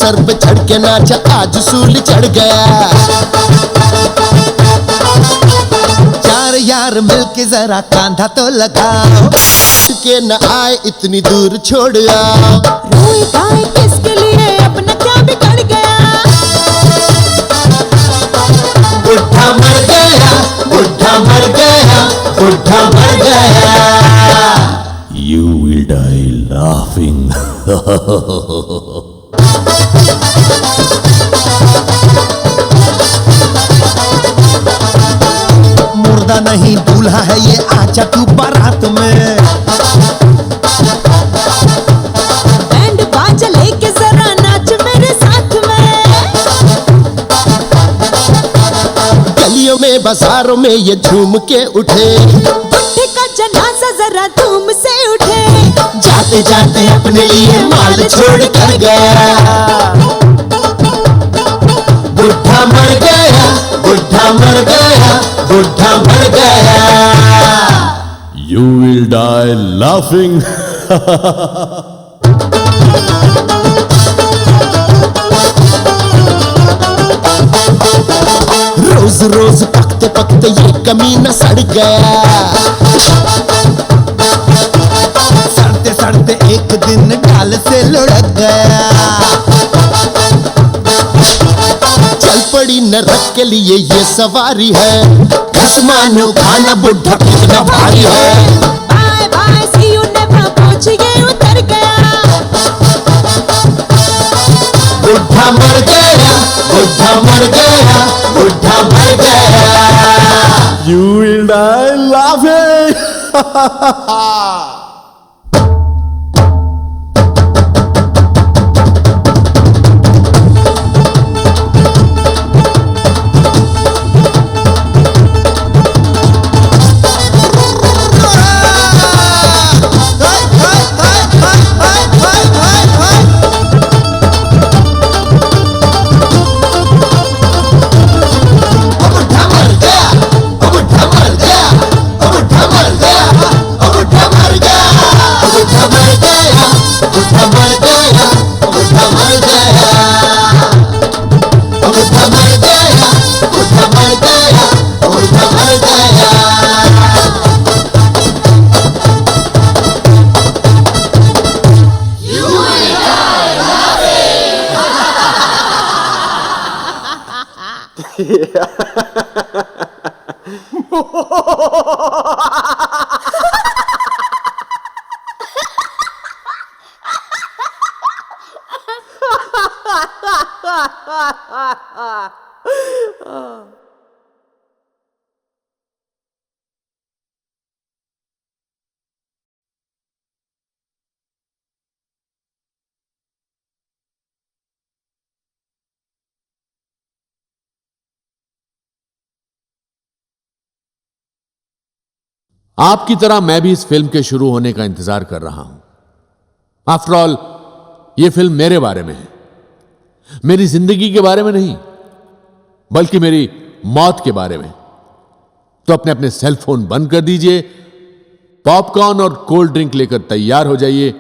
Sir पे चढ़ के नाचा, आज सूल चढ़ गया। चार यार मिलके जरा कांधा तो लगाओ, के न आए इतनी दूर छोड़ आओ। रोए गाए किसके लिए, अपना क्या बिगड़ गया। बुढ़ा मर गया, बुढ़ा मर गया, बुढ़ा मर गया। You will die laughing. मुर्दा नहीं दूल्हा है ये, आजा तू बारात में। बैंड बाजा लेके जरा नाच मेरे साथ में। गलियों में बाजारों में ये झूम के उठे, बुढ़े का जनाजा जरा धूम से उठे। जाते जाते अपने लिए माल छोड़ कर गया। बुढ़ा मर गया, बुढ़ा मर गया, बुढ़ा मर गया। You will die laughing. रोज रोज पकते पकते ये कमीना सड़ गया। सड़ते सड़ते एक दिन डाल से लुढ़क गया। चल पड़ी नरक के लिए ये सवारी है, बस मानो खाना बुढ़ा कितना भारी है। Bye bye see you never, पहुंच ये उतर गया। बुढ़ा मर गया, बुढ़ा मर गया, बुढ़ा मर गया। You will die laughing. आपकी तरह मैं भी इस फिल्म के शुरू होने का इंतजार कर रहा हूं। आफ्टर ऑल यह फिल्म मेरे बारे में है, मेरी जिंदगी के बारे में नहीं, बल्कि मेरी मौत के बारे में। तो अपने अपने सेल फोन बंद कर दीजिए, पॉपकॉर्न और कोल्ड ड्रिंक लेकर तैयार हो जाइए,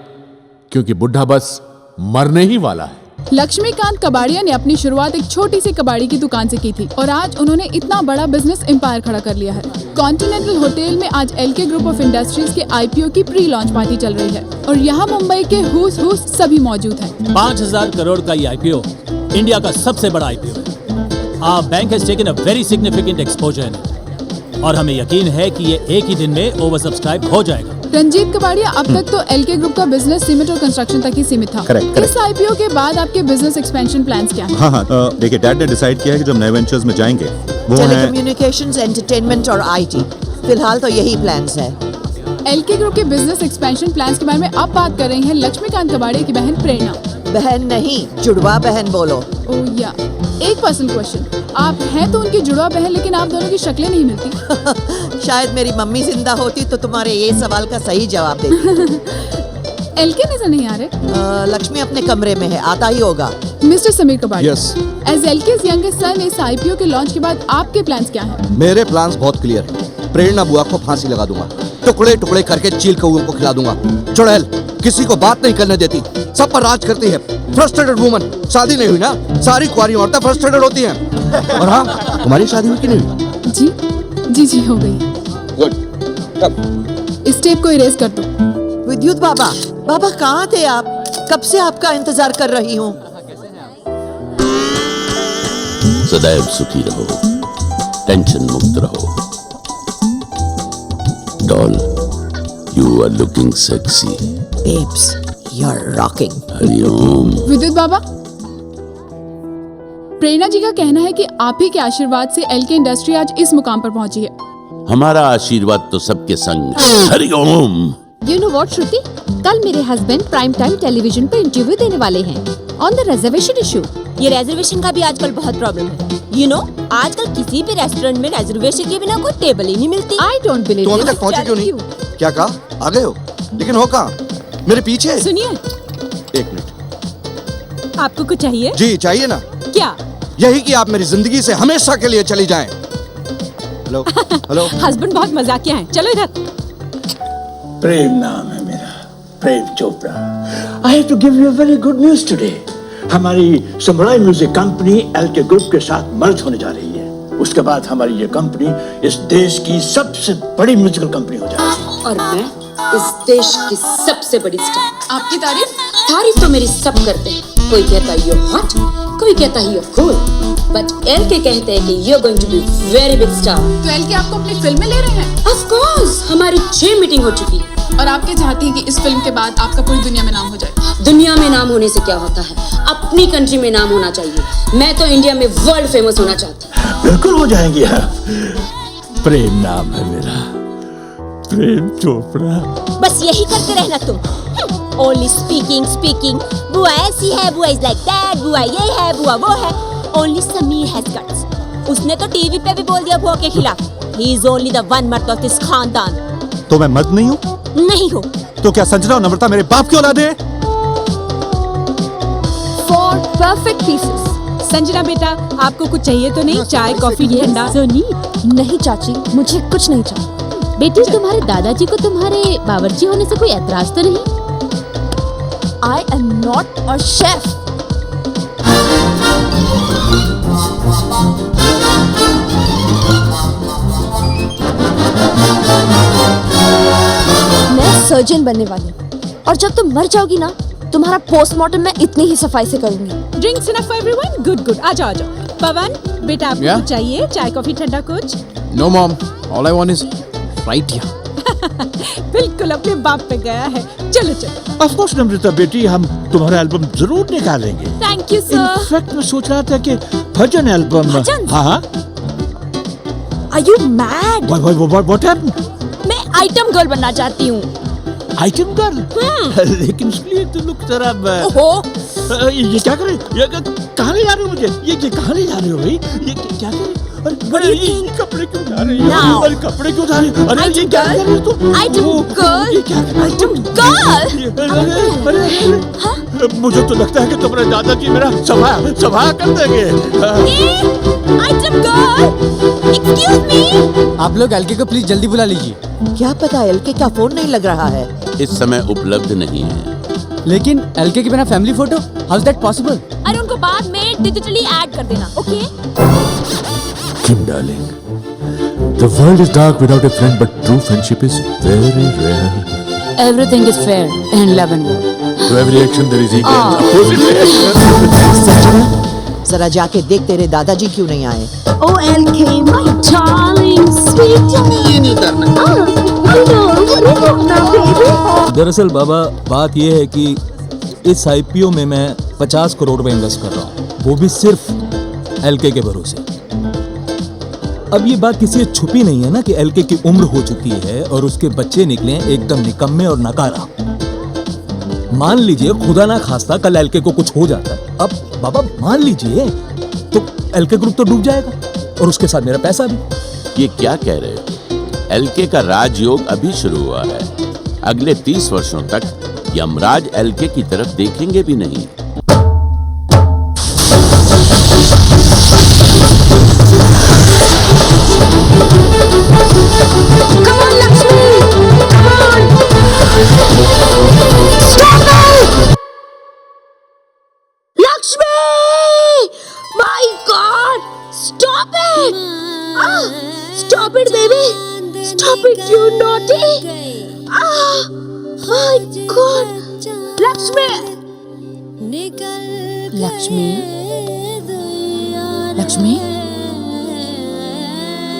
क्योंकि बुढ़ा बस मरने ही वाला है। लक्ष्मीकांत कबाड़िया ने अपनी शुरुआत एक छोटी सी कबाड़ी की दुकान से की थी और आज उन्होंने इतना बड़ा बिजनेस एम्पायर खड़ा कर लिया है। कॉन्टिनेंटल होटल में आज एलके ग्रुप ऑफ इंडस्ट्रीज के आईपीओ की प्री लॉन्च पार्टी चल रही है और यहाँ मुंबई के हुस सभी मौजूद हैं। 5,000 करोड़ का ये आईपीओ इंडिया का सबसे बड़ा आईपीओ है। Our bank has taken a very significant exposure in it और हमें यकीन है कि ये एक ही दिन में ओवर सब्सक्राइब हो जाएगा। रंजीत कबाड़िया, अब तक तो एलके ग्रुप का बिजनेस सीमेंट और कंस्ट्रक्शन तक ही सीमित था। करेक्ट। इस आईपीओ के बाद आपके बिजनेस एक्सपेंशन प्लान्स क्या हैं? हाँ, देखिए डैड ने डिसाइड किया है कि जब नए वेंचर्स में जाएंगे वो है टेलीकम्युनिकेशंस, एंटरटेनमेंट और आईटी। फिलहाल तो यही प्लान्स है। एलके ग्रुप के बिजनेस एक्सपेंशन प्लान्स के बारे में अब बात कर रही हैं लक्ष्मीकांत कबाड़िया की बहन प्रेरणा। बहन नहीं, जुड़वा बहन बोलो। ओह या, एक पर्सनल क्वेश्चन, आप हैं तो उनकी जुड़वा बहन, लेकिन आप दोनों की शक्लें नहीं मिलती। शायद मेरी मम्मी जिंदा होती तो तुम्हारे ये सवाल का सही जवाब देती। एलके नजर नहीं आ रहे। लक्ष्मी अपने कमरे में है, आता ही होगा। Mister Sameer Kabadia, yes, as LK's youngest son, इस आईपीओ के लॉन्च के बाद आपके प्लान्स क्या हैं? मेरे प्लान्स बहुत क्लियर हैं। प्रेरणा बुआ को फांसी लगा दूंगा। टुकड़े टुकड़े करके चील कौओं को खिला दूंगा। चुड़ैल किसी को बात नहीं करने देती, सब पर राज करती है। फ्रस्ट्रेटेड वुमन, शादी नहीं हुई ना, सारी कुंवारी औरतें फ्रस्ट्रेटेड होती हैं। और हाँ, तुम्हारी शादी हुई कि नहीं हुई? जी जी जी हो गई। गुड। इस टेप को इरेज कर दो। विद्युत बाबा, बाबा कहाँ थे आप? कब से आपका इंतजार कर रही हूँ। सदैव सुखी रहो, टेंशन मुक्त रहो। Doll, you are looking sexy. Babes, you're rocking. Hariom. Vidyut Baba, प्रेरणा जी का कहना है कि आप ही के आशीर्वाद से एलके इंडस्ट्री आज इस मुकाम पर पहुंची है। हमारा आशीर्वाद तो सबके संग। हरिओम। You know what, श्रुति? कल मेरे हस्बैंड प्राइम टाइम टेलीविजन पर इंटरव्यू देने वाले हैं ऑन द रिजर्वेशन इशू। ये रिजर्वेशन का भी आजकल बहुत प्रॉब्लम है। You know, आजकल किसी भी रेस्टोरेंट में रिजर्वेशन के बिना कोई टेबल ही नहीं मिलती। I don't believe तुम अभी you. तक पहुंचे क्यों नहीं? क्या कहा? आ गए हो? लेकिन हो कहाँ? मेरे पीछे। सुनिए, एक मिनट। आपको कुछ चाहिए? जी चाहिए ना। क्या? यही कि आप मेरी जिंदगी से हमेशा के लिए चली जाएं। Hello hello. हस्बैंड बहुत मजाकिया हैं। चलो इधर। प्रेम नाम है मेरा, Prem Chopra. I have to give you a very good news today. हमारी samurai music company LK group के साथ मर्ज होने जा रही है। उसके बाद हमारी ये कंपनी इस देश की सबसे बड़ी म्यूजिकल कंपनी हो जाएगी। और मैं इस देश की सबसे बड़ी स्टार। आपकी तारीफ तो मेरी सब करते हैं। कोई कहता है यू हॉट, कोई कहता है यू कूल, बट एलके कहते हैं कि you are going to be very big star. तो एलके आपको अपनी फिल्म में ले रहे हैं? ऑफ कोर्स, हमारी 6 मीटिंग हो चुकी है। और आपके चाहती हैं कि इस फिल्म के बाद आपका पूरी दुनिया में नाम हो जाए। दुनिया में नाम होने से क्या होता है, अपनी कंट्री में नाम होना चाहिए। मैं तो इंडिया में वर्ल्ड फेमस होना चाहती हूँ। बिल्कुल हो जाएंगे। प्रेम नाम है मेरा, प्रेम चोपड़ा। बस यही करते रहना तुम। Only speaking. बुआ ऐसी है, बुआ is like that, बुआ ये है, बुआ वो है। Only Sameer has guts. उसने तो टीवी पे भी बोल दिया बुआ के खिलाफ। He is only the one मर्द of this खानदान। तो मैं मर्द नहीं हूँ? नहीं हो। तो क्या संजना और नम्रता मेरे बाप की औलाद है? 4 perfect pieces. संजना बेटा, आपको कुछ चाहिए तो नहीं? चाय, कॉफी, ठंडा? सोनी, नहीं चाची, मुझे कुछ नहीं चाहिए। बेटी, तुम्हारे दादाजी को तुम्हारे बावर्ची होने से कोई एतराज तो नहीं? I am not a chef. मैं सर्जन बनने वाली हूँ और जब तुम मर जाओगी ना, तुम्हारा पोस्टमार्टम मैं इतनी ही सफाई से करूंगी। Drinks enough for everyone? Good. आ जाओ। पवन बेटा, आपको Yeah? कुछ चाहिए? चाय, कॉफी, ठंडा कुछ? No mom, all I want is right here. बिल्कुल अपने बाप पे गया है। चलो। ऑफ कोर्स नम्रता बेटी, हम तुम्हारा एल्बम जरूर निकालेंगे। Thank you sir. इनफैक्ट मैं सोच रहा था कि भजन एल्बम। भजन? हाँ। Are you mad? What happened? मैं आइटम गर्ल बनना चाहती हूँ। Item girl? लेकिन उसके लिए तो लुक जरा। ओहो, ये क्या करे? ये कहाँ ले जा रहे हो मुझे? ये कहाँ ले जा रहे हो भाई? ये क्या करे? अरे ये कपड़े क्यों उठा रही हो? अरे कपड़े क्यों उठा रही हो? अरे ये क्या कर रही हो तुम? Item girl. ये क्या कर रही हो? Item girl. अरे मुझे तो लगता है कि तुम्हारे दादाजी मेरा सभा कर देंगे। Item girl, excuse me. आप लोग एलके को प्लीज जल्दी बुला लीजिए। क्या पता एलके का फोन नहीं लग रहा है। इस समय उपलब्ध नहीं है। लेकिन एलके के बिना family photo, how is that possible? अरे उनको बाद में डिजिटली ऐड कर देना, okay? Kim darling, the world is dark without a friend, but true friendship is very rare. Everything is fair in love and war. To every action there is equal opposite reaction. जरा जाके देख तेरे दादाजी क्यों नहीं आए। Oh LK, my darling, sweet darling. ये नहीं करना। दरअसल बाबा, बात यह है कि इस आईपीओ में मैं 50 करोड़ रुपए इन्वेस्ट कर रहा हूँ, वो भी सिर्फ एलके के भरोसे। अब ये बात किसी से छुपी नहीं है ना कि एलके की उम्र हो चुकी है और उसके बच्चे निकले एकदम निकम्मे और नकारा। मान लीजिए खुदा ना खास्ता कल एलके को कुछ हो जाता है, अब बाबा मान लीजिए, तो एलके ग्रुप तो डूब जाएगा और उसके साथ मेरा पैसा भी। ये क्या कह रहे हो? एलके का राजयोग अभी शुरू हुआ है। अगले 30 वर्षों तक यमराज एलके की तरफ देखेंगे भी नहीं। Come on, Lakshmi. Stop it, baby! Stop it, you naughty! My God! Lakshmi! Lakshmi? Lakshmi?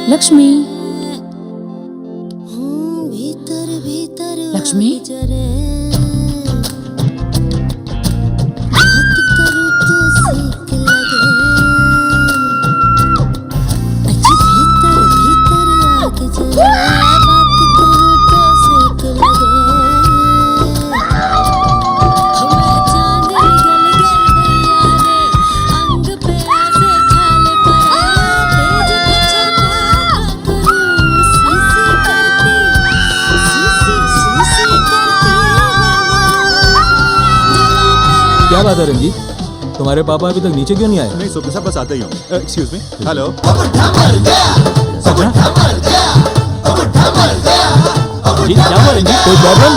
Lakshmi? Lakshmi? क्या बात है रंजीत, तुम्हारे पापा अभी तक नीचे क्यों नहीं आए? नहीं सुबह साहब बस आते ही हूँ। Excuse me. हेलो। जी क्या हुआ रंजीत, कोई प्रॉब्लम?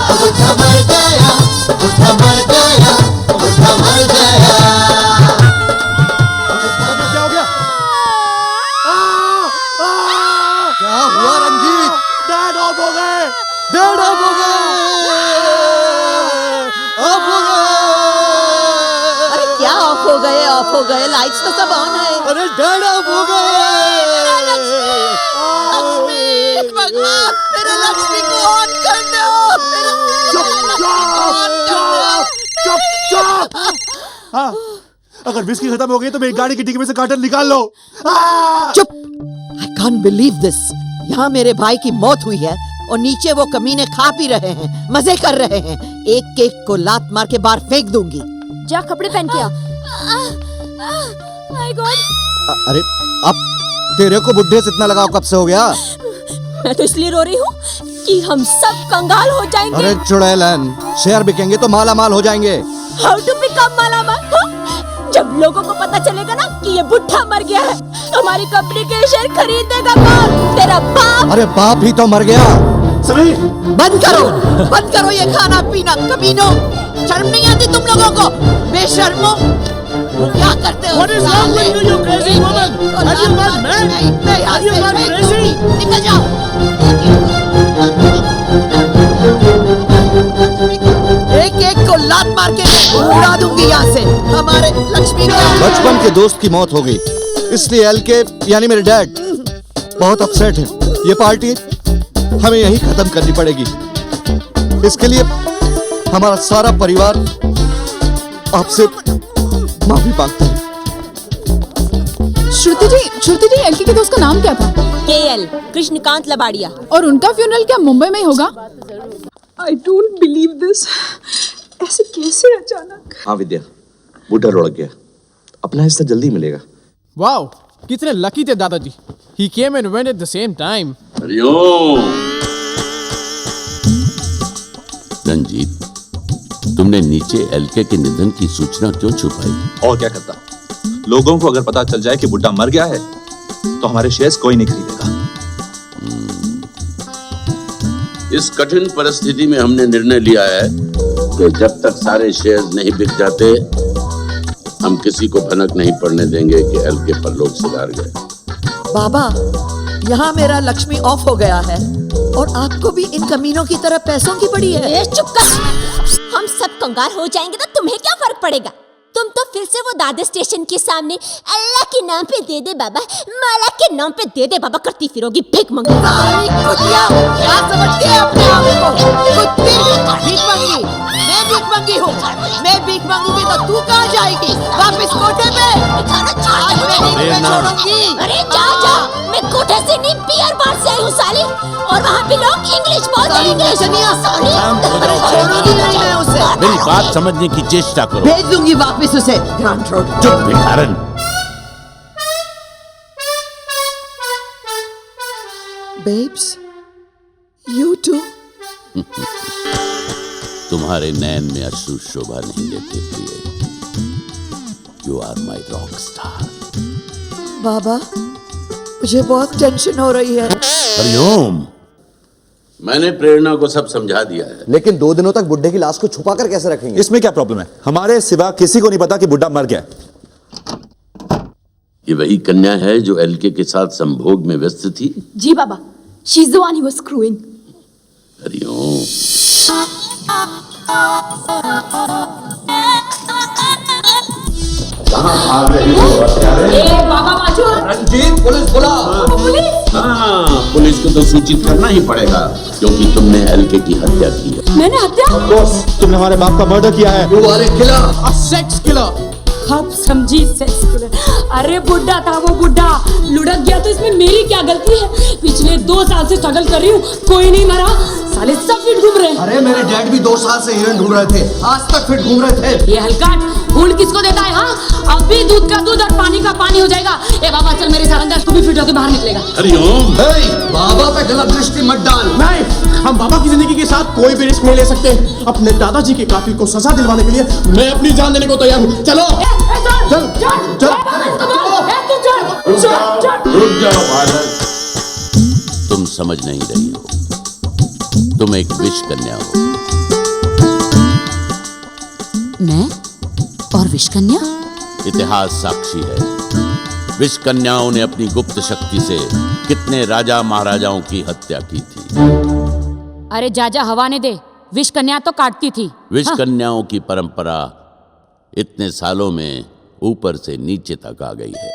क्या हो गया? क्या हुआ रंजीत? डैड ऑफ हो गए। डेड ऑफ हो गए। ऑफ हो गए। अरे क्या ऑफ हो गए लाइट्स तो सब ऑन है। अरे डेड ऑफ हो गए। भगवान मेरे लक्ष्मी को ऑन कर दो। चुप। हाँ, अगर विस्की खत्म हो गई तो मेरी गाड़ी की डिक्की में से कार्टन निकाल लो। चुप। I can't believe this. यहाँ मेरे भाई की मौत हुई है और नीचे वो कमीने खा पी रहे हैं, मजे कर रहे हैं। एक केक को लात मार के बाहर फेंक दूंगी। जा कपड़े पहन के आ। My God! अरे अब तेरे को बुढ़े से इतना लगाव कब से हो गया? मैं तो इसलिए रो रही हूँ कि हम सब कंगाल हो जाएंगे। अरे चुड़ैलन, शेयर बिकेंगे तो माला माल हो जाएंगे। हाउ टू बिकम मालामाल? जब लोगों को पता चलेगा ना कि ये बुढ़ा मर गया है, हमारी कंपनी के शेयर खरीदेगा कौन? तेरा बाप। अरे बाप ही तो मर गया। समीर, बंद करो ये खाना पीना कमीनों। शर्म नहीं आती तुम लोगों को? बेशर्मो, क्या करते हो? What is wrong with you, you crazy woman? Are you not mad? Are you not crazy? निकल जाओ। एक एक को लात मार के उड़ा दूंगी यहाँ से। हमारे लक्ष्मी को बचपन के दोस्त की मौत हो गई, इसलिए एलके यानी मेरे डैड बहुत अपसेट हैं। ये पार्टी हमें यहीं खत्म करनी पड़ेगी। इसके लिए हमारा सारा परिवार आपसे माफी मांगता है। श्रुति जी एलके के दोस्त का नाम क्या था? केएल, कृष्णकांत लबाड़िया। और उनका फ्यूनरल क्या मुंबई में ही होगा? I don't believe this. ऐसे कैसे अचानक? हाँ विद्या, बूढ़ा लुढ़क गया, अपना हिस्सा जल्दी मिलेगा। वाओ, कितने लकी थे दादाजी। He came and went at the same time. Hariom. Ranjit, तुमने नीचे एलके के निधन की सूचना क्यों छुपाई? और क्या करता, लोगों को अगर पता चल जाए कि बुड्ढा मर गया है तो हमारे शेयर्स कोई नहीं खरीदेगा। इस कठिन परिस्थिति में हमने निर्णय लिया है कि जब तक सारे शेयर्स नहीं बिक जाते, हम किसी को भनक नहीं पड़ने देंगे कि एलके पर लोग सुधार गए। बाबा, यहाँ मेरा लक्ष्मी ऑफ हो गया है और आपको भी इन कमीनों की तरह पैसों की पड़ी है। चुप कर। हम सब कंगाल हो जाएंगे तो तुम्हें क्या फर्क पड़ेगा? तुम तो फिर से वो दादा स्टेशन के सामने अल्लाह के नाम पे दे दे बाबा, माला के नाम पे दे दे बाबा करती फिरोगी भीख मंगी। क्या समझती है अपने आप को? कुत्ती, भीख मंगी। मैं भीख मंगी हूँ। मैं भीख मांगूंगी तो तू कहाँ जाएगी? वापिस कोठे पे। आज मैं भीख में छोड़ूंगी। अरे जा जा, मैं कोठे से नहीं बियर बार से आई हूँ साली, और वहाँ पे लोग इंग्लिश बोलते हैं। इंग्लिश अरे छोड़ूंगी नहीं मैं उसे। मेरी बात समझने की चेष्टा करो। भेज दूंगी वापिस उसे ग्रांट रोड। चुप भिखारन। Babes, you too. तुम्हारे नैन में अश्रु शोभा नहीं देते प्रिय। You are my rock star. बाबा, मुझे बहुत टेंशन हो रही है। हरिओम। मैंने प्रेरणा को सब समझा दिया है। लेकिन 2 दिनों तक बुड्ढे की लाश को छुपा कर कैसे रखेंगे? इसमें क्या प्रॉब्लम है? हमारे सिवा किसी को नहीं पता कि बुड्ढा मर गया। ये वही कन्या है जो एलके के साथ संभोग में व्यस्त थी? जी बाबा, she is the one he was screwing. Hariom. कहाँ भाग रही हो हत्यारे? बाबा बाजू। रंजीत, पुलिस बुलाओ। पुलिस? हाँ, पुलिस को तो सूचित करना ही पड़ेगा क्योंकि तुमने एलके की हत्या की है। मैंने हत्या? बॉस, तुमने हमारे बाप का मर्डर किया है। You are a killer, A sex killer. अब समझी सेक्स किलर। अरे बुड्ढा था वो, बुड्ढा लुढ़क गया तो इसमें मेरी क्या गलती है? पिछले 2 साल से स्ट्रगल कर रही हूँ, कोई नहीं मरा, साले सब फिट घूम रहे हैं। अरे मेरे डैड भी 2 साल से हिरन ढूंढ रहे थे, आज तक फिट घूम रहे थे। ये हल्का ढूंढ किसको देता है? हाँ, अब भी दूध का दूध और पानी का पानी हो जाएगा। ए बाबा चल मेरे साथ अंदर, तू भी फिट होकर बाहर निकलेगा। हरिओम। बाबा पे गलत दृष्टि मत डाल। नहीं, हम बाबा की जिंदगी के साथ कोई भी रिस्क नहीं ले सकते। अपने दादाजी के कातिल को सजा दिलवाने के लिए मैं अपनी जान देने को तैयार हूँ। चलो चल चल। रुक जाओ बालक, तुम समझ नहीं रही हो। तुम एक विष कन्या हो। मैं और विष कन्या? इतिहास साक्षी है, विष कन्याओं ने अपनी गुप्त शक्ति से कितने राजा महाराजाओं की हत्या की थी। अरे जाजा हवा ने दे, विष कन्या तो काटती थी। विष कन्याओं की परंपरा इतने सालों में ऊपर से नीचे तक आ गई है।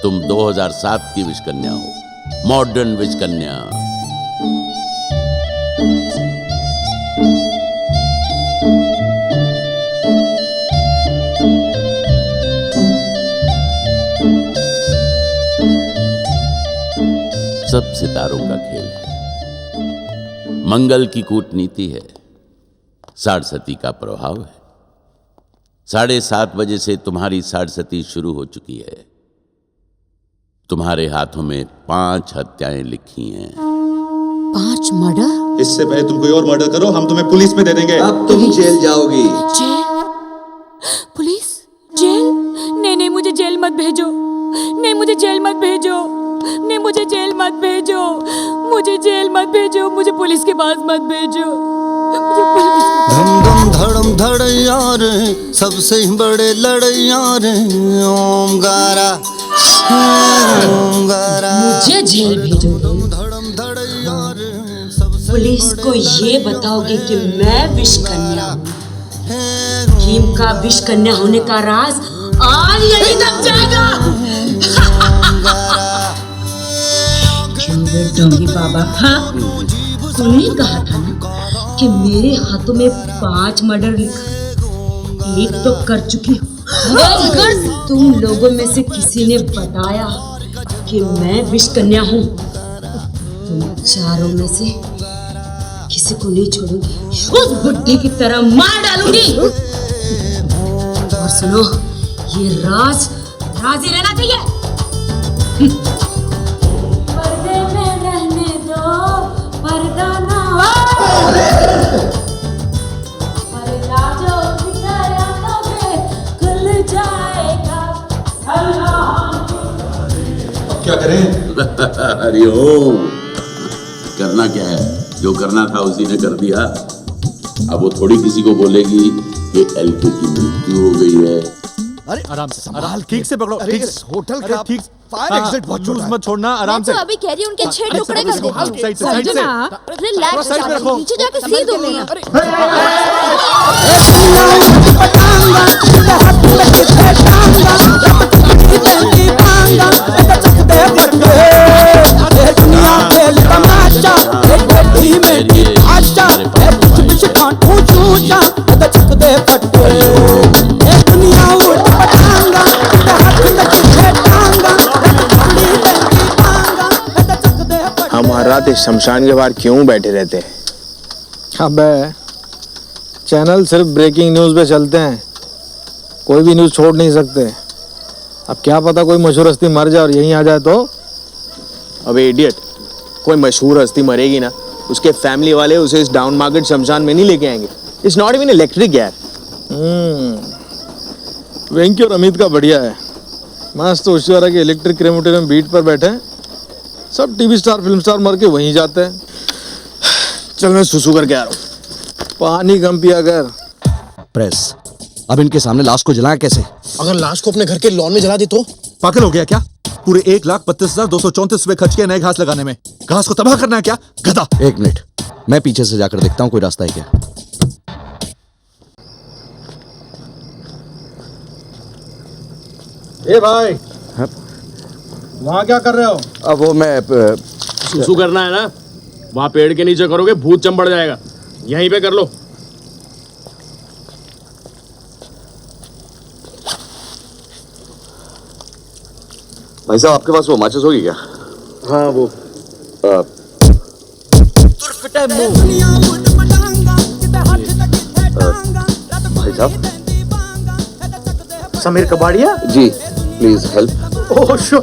तुम 2007 की विष कन्या हो, मॉडर्न विष कन्या। सब सितारों का खेल है, मंगल की कूटनीति है, साढ़सती का प्रभाव है। 7:30 बजे से तुम्हारी साढ़सती शुरू हो चुकी है। तुम्हारे हाथों में 5 हत्याएं लिखी हैं। 5 मर्डर? इससे पहले तुम कोई और मर्डर करो, हम तुम्हें पुलिस में दे देंगे। अब तुम जेल जाओगी। जेल? पुलिस? जेल? नहीं नहीं, मुझे जेल मत भेजो। नहीं, मुझे जेल मत भेजो। नहीं, मुझे जेल मत भेजो। मुझे जेल मत भेजो। मुझे पुलिस के पास मत भेजो। मुझे पुलिस। धम धम धड़म धड़ैया रे, सबसे बड़े लड़ैया रे, ओमकारा ओमकारा। मुझे जेल भेजोगे? पुलिस को ये बताओगे कि मैं विष कन्या हूँ। टीम का विष कन्या होने का राज आज यही दब जाएगा। क्यों वे डोंगी बाबा? हाँ, तूने कहा था ना कि मेरे हाथों में 5 मर्डर लिखा, एक तो कर चुकी हूँ। अगर तुम लोगों में से किसी ने बताया कि मैं विष कन्या हूँ, तुम चारों में से किसी को नहीं छोड़ूंगी, उस बुड्ढे की तरह मार डालूंगी। और सुनो, ये राज ही रहना चाहिए। पर्दे में रहने दो, पर्दा ना पर्दा जो दिखाया तबे खुल जाएगा। अब क्या करें? हरिओम। करना क्या है, जो करना था उसी ने कर दिया। अब वो थोड़ी किसी को बोलेगी कि एलके की मृत्यु हो गई है। अरे आराम से, संभाल के। ठीक से पकड़ो, अरे ठीक इस से। होटल अरे का ठीक फायर एग्जिट बहुत छोटा है। मत छोड़ना, आराम से। मैं तो अभी कह रही हूँ उनके 6 टुकड़े कर देती हूँ। साइड से, साइड से। रिलैक्स, साइड में रखो। नीचे जाके सी दूंगी। हमारा रात इस शमशान के बाहर क्यों बैठे रहते हैं? अबे चैनल सिर्फ ब्रेकिंग न्यूज़ पे चलते हैं, कोई भी न्यूज़ छोड़ नहीं सकते। अब क्या पता कोई मशहूर हस्ती मर जाए और यहीं आ जाए तो? अबे इडियट, कोई मशहूर हस्ती मरेगी ना, उसके फैमिली वाले उसे इस डाउन मार्केट शमशान में नहीं लेके आएंगे। इट्स नॉट इवन इलेक्ट्रिक यार। वेंकी और अमित का बढ़िया है, मस्त होशियारा के इलेक्ट्रिक क्रेमेटोरियम बीट पर बैठे हैं। सब टीवी स्टार फिल्म स्टार मर के वहीं जाते हैं। चल मैं सुसु करके आ रहा हूँ। पानी कम पिया कर। प्रेस अब इनके सामने लाश को जलाएं कैसे? अगर लाश को अपने घर के लॉन में जला दे तो? पागल हो गया क्या? पूरे 1,32,234 रुपए खर्च किए नए घास लगाने में। घास को तबाह करना है क्या? गधा। एक मिनट, मैं पीछे से जाकर देखता हूँ कोई रास्ता है क्या। ए भाई, वहाँ क्या कर रहे हो? अब वो मैं सुसु करना है ना? वहाँ पेड़ के नीचे करोगे भूत चंबड़ जाएगा। यहीं पे कर लो। भाई साहब, आपके पास वो माचिस होगी क्या? हाँ वो भाई साहब। समीर कबाड़िया जी, प्लीज हेल्प। ओह शो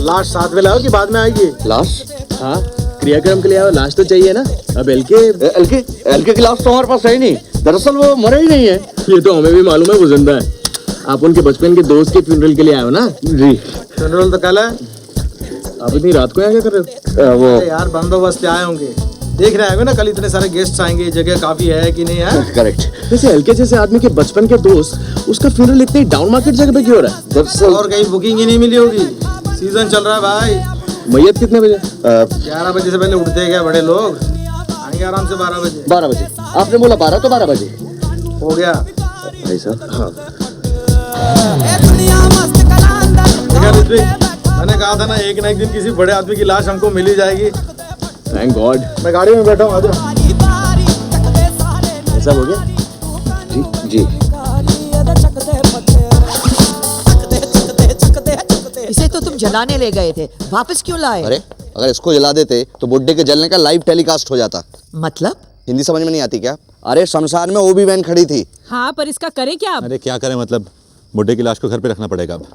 लाश साथ में लाओ कि बाद में आएगी? लाश? हाँ, क्रियाक्रम के लिए आओ, लाश तो चाहिए ना। अब एलके की लाश तो हमारे पास है ही नहीं। दरअसल वो मरा ही नहीं है। ये तो हमें भी मालूम है, वो जिंदा है। आप उनके बचपन के दोस्त के फ्यूनरल के लिए आए हो ना? जी। फ्यूनरल तो कल है। आप इतनी रात को यहाँ क्या कर रहे हो? वो यार बंदोबस्त आए होंगे, देख रहे होंगे ना कल इतने सारे गेस्ट आएंगे, जगह काफी है कि नहीं है? करेक्ट। वैसे एलके जैसे आदमी के बचपन के दोस्त, उसका फ्यूनरल इतनी डाउन मार्केट जगह पे क्यों हो रहा है? दरअसल और कहीं बुकिंग ही नहीं मिली होगी। सीजन चल रहा है भाई। मैयत कितने बजे? 11 बजे से पहले उठते हैं क्या बड़े लोग? आएंगे आराम से 12 बजे। 12 बजे? आपने बोला 12 तो 12 बजे हो गया। भाई साहब। हाँ। मैंने कहा था ना एक दिन किसी बड़े आदमी की लाश हमको मिल ही जाएगी। Thank God. मैं गाड़ी में बैठा हूँ, आ जाओ। ऐसा हो गया? जी जी। इसे तो तुम जलाने ले गए थे, वापस क्यों लाए? अरे अगर इसको जला देते तो बुड्ढे के जलने का लाइव टेलीकास्ट हो जाता। मतलब? हिंदी समझ में नहीं आती क्या? अरे शमशान में ओबी वैन खड़ी थी। हाँ, पर इसका करे क्या अब? अरे क्या करें, मतलब बुड्ढे की लाश को घर पे रखना पड़ेगा अब।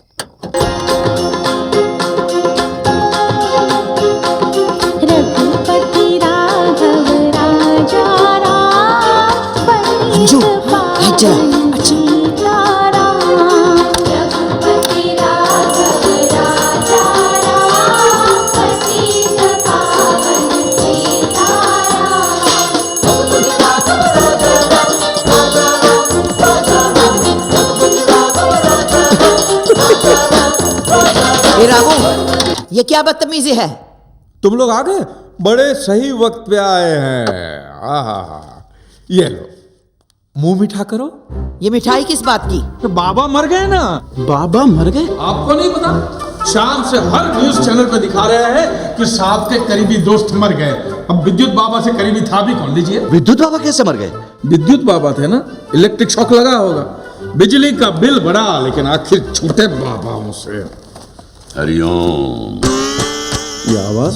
अंजू, लाइट जला। अच्छा। ए रामू, ये क्या बदतमीजी है? तुम लोग आ गए? बड़े सही वक्त पे आए हैं। आहा, ये लो, मुंह मीठा करो। ये मिठाई किस बात की? तो बाबा मर गए ना। बाबा मर गए? आपको नहीं पता? शाम से हर न्यूज चैनल पे दिखा रहे हैं कि साहब के करीबी दोस्त मर गए। अब विद्युत बाबा से करीबी था भी कौन? लीजिए। विद्युत बाबा कैसे मर गए? विद्युत बाबा थे ना, इलेक्ट्रिक शॉक लगा होगा। बिजली का बिल बढ़ा, लेकिन आखिर छूटे बाबाओं से। हरिओम। ये आवाज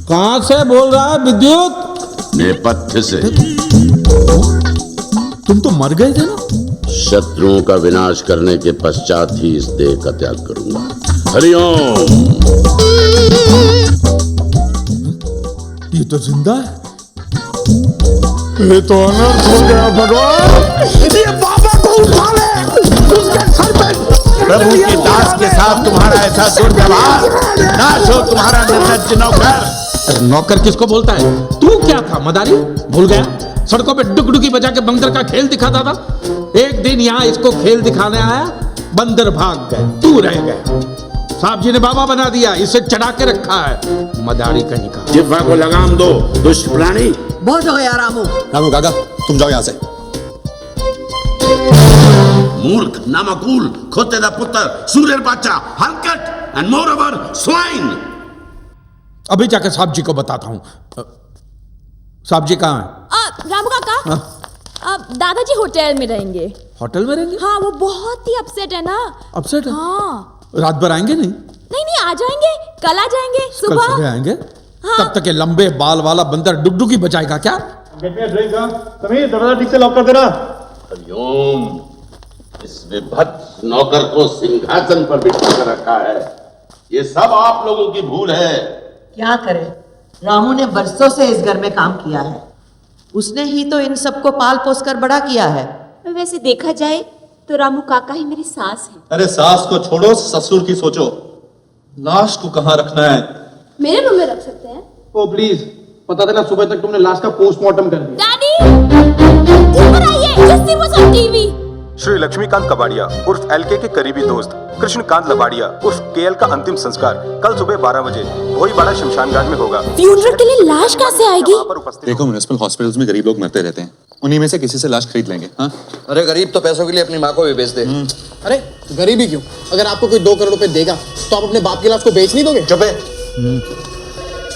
कहाँ से बोल रहा है विद्युत? नेपथ्य से। तुम तो मर गए थे ना? शत्रुओं का विनाश करने के पश्चात ही इस देह का त्याग करूंगा। हरिओम। ये तो जिंदा है। ये तो अनर्थ हो गया भगवान। ये बाबा को उठा ले, उसके सर पे। प्रभु की दास के साथ तुम्हारा ऐसा दुर्व्यवहार, नाश हो तुम्हारा निर्लज्ज नौकर। नौकर किसको बोलता है? तू क्या था मदारी? भूल गया? सड़कों पे डुगडुगी बजा के बंदर का खेल दिखाता था। एक दिन यहाँ इसको खेल दिखाने आया, बंदर भाग गए, तू रह गया। साहब जी ने बाबा बना दिया, इसे चढ़ा के रखा है। मदारी कहीं का। जिह्वा को लगाम दो, दुष्ट प्राणी। बहुत हो गया रामू। रामू काका, तुम जाओ यहाँ से। मूर्ख, नामकूल, खोते दा पुत्र, सूर्य बच्चा, हलकट एंड मोर ओवर स्वाइन। अभी जाकर साहब जी को बताता हूँ। साहब जी कहाँ हैं? रामू काका, अब दादाजी होटल में रहेंगे। होटल में रहेंगे? हाँ, वो बहुत ही अपसेट है ना। अपसेट है? हाँ। रात भर आएंगे नहीं? नहीं, आ जाएंगे, कल आ जाएंगे कल सुबह। सुबह आएंगे? हाँ। तब तक ये लंबे बाल वाला बंदर डुगडुगी बजाएगा क्या? समीर, दरवाजा ठीक से लॉक कर देना। हरिओम। इस विभत्स नौकर को सिंहासन पर बिठा कर रखा है। ये सब आप लोगों की भूल है। क्या करे, रामू ने बरसों से इस घर में काम किया है। उसने ही तो इन सबको पाल पोस कर बड़ा किया है। वैसे देखा जाए तो रामू काका ही मेरी सास है। अरे सास को छोड़ो, ससुर की सोचो। लाश को कहाँ रखना है? मेरे रूम में रख सकते हैं। ओ प्लीज, पता था ना सुबह तक तुमने लाश का पोस्टमार्टम कर दिया। डैडी! ऊपर आइए, just see what's on TV. Shri Laxmikant Kabadia उर्फ एलके के करीबी दोस्त कृष्णकांत लबाड़िया उर्फ केएल का अंतिम संस्कार कल सुबह 12 बजे भोईवाड़ा शमशान घाट में होगा। फ्यूनरल के लिए लाश कहाँ से आएगी? देखो, म्युनिसिपल हॉस्पिटल्स में गरीब लोग मरते रहते हैं, उन्हीं में से किसी से लाश खरीद लेंगे। हाँ, अरे गरीब तो पैसों के लिए अपनी माँ को भी बेच दे। अरे गरीबी क्यों? अगर आपको कोई 2 करोड़ रुपए देगा तो आप अपने बाप की लाश को बेच नहीं दोगे? चुप है।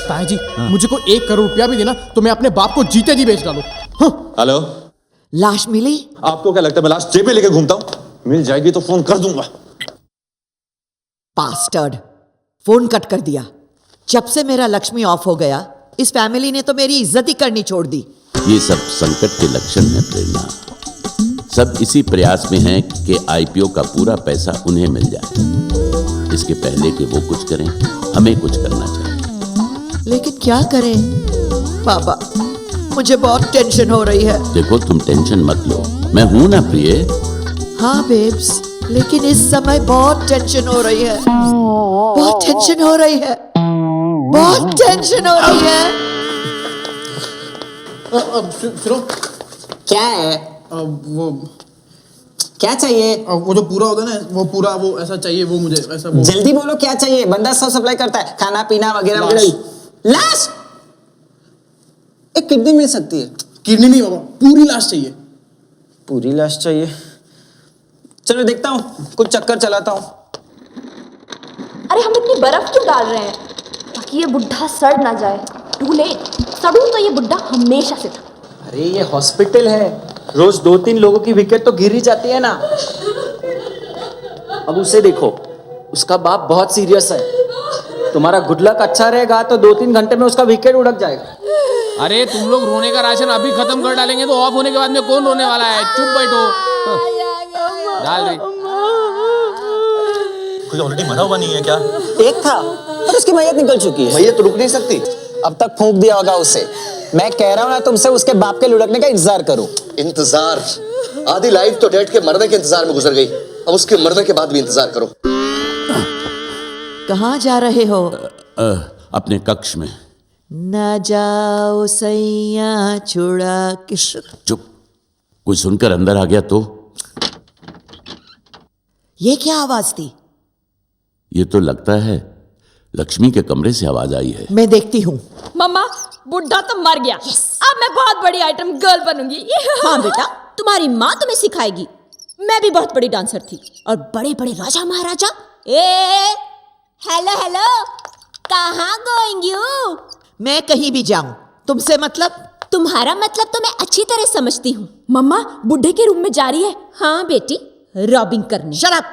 ताया जी, मुझे को 1 करोड़ रुपया भी देना तो मैं अपने बाप को जीते जी बेच डालूं। हेलो, लाश मिली? आपको क्या लगता है मैं लाश जेब में लेके घूमता हूँ? मिल जाएगी तो फोन कर दूंगा। पास्टर्ड, फोन कट कर दिया। जब से मेरा लक्ष्मी ऑफ हो गया, इस फैमिली ने तो मेरी इज्जत ही करनी छोड़ दी। ये सब संकट के लक्षण हैं प्रेरणा। सब इसी प्रयास में हैं कि आईपीओ का पूरा पैसा उन्हें मिल जाए। इसके पहले कि वो कुछ करें, हमें कुछ करना चाहिए। लेकिन क्या करें बाबा, मुझे बहुत टेंशन हो रही है। देखो, तुम टेंशन मत लो, मैं हूं ना प्रिय। हाँ बेब्स, लेकिन इस समय बहुत टेंशन हो रही है। बहुत टेंशन हो रही है। बहुत टेंशन हो रही है। सुनो, क्या है? वो क्या चाहिए? वो जो पूरा होता है ना, वो पूरा वो ऐसा चाहिए, वो मुझे ऐसा वो। जल्दी बोलो क्या चाहिए? बंदा सब सप्लाई करता है, खाना पीना वगैरह वगैरह। लाश? एक किडनी मिल सकती है। किडनी नहीं बाबा, पूरी लाश चाहिए। पूरी लाश चाहिए? चलो देखता हूँ, कुछ चक्कर चलाता हूँ। अरे हम इतनी बर्फ क्यों डाल रहे हैं? ताकि ये बुढ़ा सड़ ना जाए। टू लेट, सड़ूं तो ये बुढ़ा हमेशा से था। अरे ये हॉस्पिटल है, रोज 2-3 लोगों की विकेट तो गिर ही जाती है ना। अब उसे देखो, उसका बाप बहुत सीरियस है। तुम्हारा गुड लक अच्छा रहेगा तो 2-3 घंटे में उसका विकेट उड़क जाएगा। अरे तुम लोग रोने का राशन अभी खत्म कर डालेंगे तो ऑफ होने के बाद में कौन रोने वाला है? चुप बैठो। डाल रही। कोई ऑलरेडी मरा हुआ नहीं है क्या? एक था और उसकी मैयत निकल चुकी है। मैयत रुक नहीं सकती। अब तक फूंक दिया होगा उसे। मैं कह रहा हूँ ना तुमसे, उसके बाप के लुढ़कने का इंतजार करो। इंतजार? आधी लाइफ तो डेड के मरने के इंतजार में गुजर गई, अब उसके मरने के बाद भी इंतजार करो। कहाँ जा रहे हो? अपने कक्ष में। न जाओ सैया छुड़ा के। चुप, कोई सुनकर अंदर आ गया तो? ये क्या आवाज थी? ये तो लगता है लक्ष्मी के कमरे से आवाज आई है। मैं देखती हूँ। मम्मा, बुढ़ा तो मर गया। अब मैं बहुत बड़ी आइटम गर्ल बनूंगी। हाँ बेटा, तुम्हारी माँ तुम्हें सिखाएगी। मैं भी बहुत बड़ी डांसर थी और बड़े बड़े राजा महाराजा। हेलो हेलो, कहाँ गोइंग यू? मैं कहीं भी जाऊं, तुमसे मतलब? तुम्हारा मतलब तो मैं अच्छी तरह समझती हूँ। मम्मा बुढ़े के रूम में जा रही है। हाँ बेटी, रॉबिंग करने। शट अप,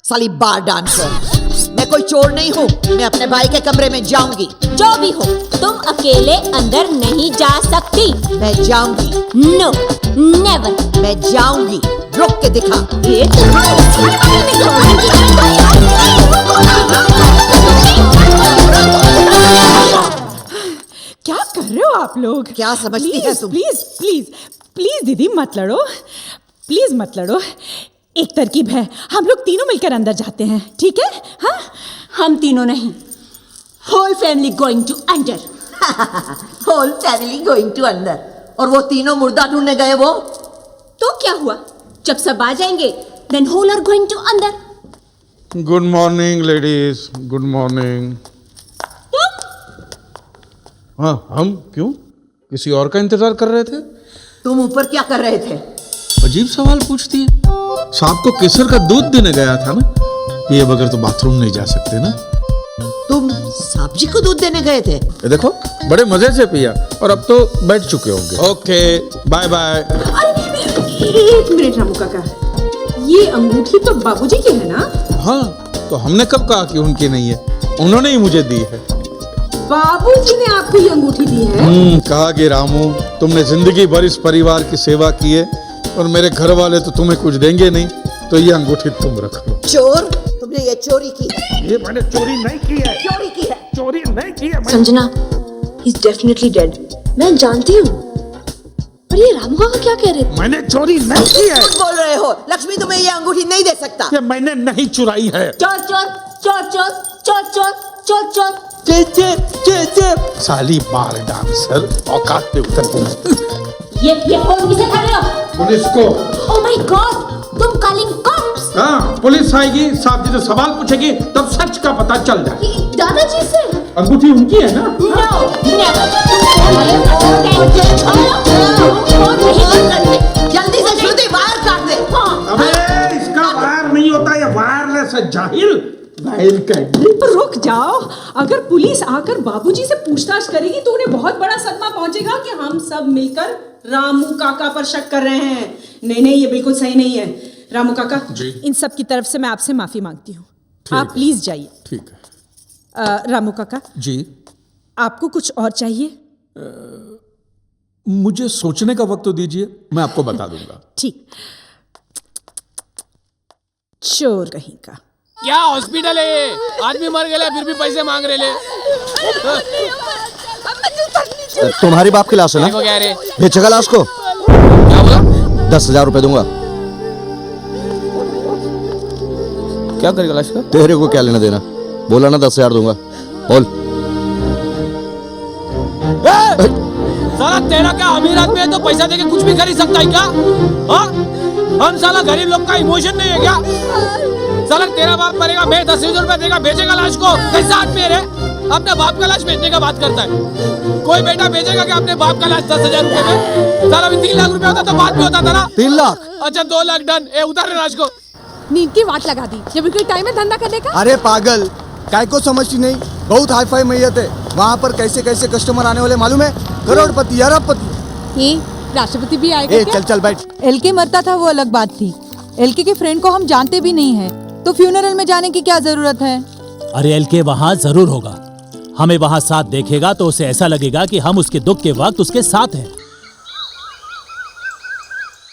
साली बार डांसर। मैं कोई चोर नहीं हूँ, मैं अपने भाई के कमरे में जाऊंगी। जो भी हो, तुम अकेले अंदर नहीं जा सकती। मैं जाऊंगी। No, never. मैं जाऊंगी, रुक के दिखा। क्या कर रहे हो आप लोग? क्या समझती है तुम? प्लीज प्लीज प्लीज दीदी मत लड़ो, प्लीज मत लड़ो। एक तरकीब है, हम लोग तीनों मिलकर अंदर जाते हैं, ठीक है? हाँ, हम तीनों नहीं, whole family going to under. Whole family going to अंदर? और वो तीनों मुर्दा ढूंढने गए वो? तो क्या हुआ, जब सब आ जाएंगे then whole are going to अंदर। Good morning ladies, good morning. हाँ, हम क्यों? किसी और का इंतजार कर रहे थे? तुम ऊपर क्या कर रहे थे? अजीब सवाल पूछती है। सांप को केसर का दूध देने गया था ना, ये बगैर तो बाथरूम नहीं जा सकते ना। तुम सांप जी को दूध देने गए थे? ये देखो, बड़े मजे से पिया और अब तो बैठ चुके होंगे। Okay, bye bye. एक मिनट रामू काका, ये अंगूठी तो बाबूजी की है ना? हाँ, तो हमने कब कहा कि उनकी नहीं है? उन्होंने ही मुझे दी है। बाबूजी ने आपको ये अंगूठी दी है? कहा कि रामू, तुमने जिंदगी भर इस परिवार की सेवा की है और मेरे घर वाले तो तुम्हें कुछ देंगे नहीं, तो ये अंगूठी तुम रख लो। चोर, तुमने ये चोरी की है? ये मैंने चोरी नहीं की है। चोरी की है? चोरी नहीं की है। Sanjana, he is definitely dead. मैं जानती हूँ, पर ये रामू काका क्या कह रहे थे? मैंने चोरी नहीं की है। बोल रहे हो? लक्ष्मी तुम्हें ये अंगूठी नहीं दे सकता। ये मैंने नहीं चुराई है। चोर चोर चोर चोर चोर चोर चोर चोर। साली बार डांसर, औकात पे उतर। ये फोन किसे कर रहे हो? पुलिस को। ओह माय गॉड, तुम कॉलिंग कॉप्स? हाँ, पुलिस आएगी, साथ ही सवाल पूछेगी, तब सच का पता चल जाए। दादाजी से? अंगूठी उनकी है ना? नो, जल्दी से श्रुति वायर काट दे। अबे इसका वायर नहीं होता, ये वायरलेस है जाहिल। रुक जाओ, अगर पुलिस आकर बाबूजी से पूछताछ करेगी तो उन्हें बहुत बड़ा सदमा पहुंचेगा कि हम सब मिलकर रामू काका पर शक कर रहे हैं। नहीं नहीं, ये बिल्कुल सही नहीं है। रामू काका जी। इन सब की तरफ से मैं आपसे माफी मांगती हूँ, आप प्लीज जाइए। ठीक है। रामू काका जी, आपको कुछ और चाहिए? मुझे सोचने का वक्त तो दीजिए, मैं आपको बता दूंगा। ठीक। चोर कहीं का। क्या हॉस्पिटल है ये? आदमी मर गया फिर भी पैसे मांग रहे ले। तुम्हारी बाप की लाश है देखो क्या रे? ना? बेचेगा लाश को? क्या बोला? 10,000 रुपए दूंगा। क्या करेगा लाश का? तेरे को क्या लेना देना? बोला ना 10,000 दूंगा। बोल। साला तेरा क्या अमीर आदमी है तो पैसा देके कुछ भी खरीद सकता है क्या? हाँ? हम साला गरीब लोग का इमोशन नहीं है क्या? साला तेरा बाप मरेगा, मैं 10,000 रुपए देगा, बेचेगा लाश को? कैसा आदमी है रे? अपने बाप का लाश बेचने का बात करता है। कोई बेटा बेचेगा क्या अपने बाप का लाश 10,000 रुपए में? साला भी 3 लाख रुपए होता तो बात भी होता था ना। 3 लाख? अच्छा 2 लाख डन। ए उतार लाश को। नींद की वाट लगा दी, जब कोई टाइम है धंधा करने का। अरे पागल, काय को समझती नहीं? बहुत हाई फाई मैयत है वहाँ पर। कैसे कैसे कस्टमर आने वाले मालूम है? करोड़पति, अरबपति। राष्ट्रपति भी आएगा क्या? चल चल बैठ। एलके मरता था वो अलग बात थी, एलके के फ्रेंड को हम जानते भी नहीं है, तो फ्यूनरल में जाने की क्या जरूरत है? अरे एलके वहाँ जरूर होगा, हमें वहाँ साथ देखेगा तो उसे ऐसा लगेगा कि हम उसके दुख के वक्त उसके साथ हैं।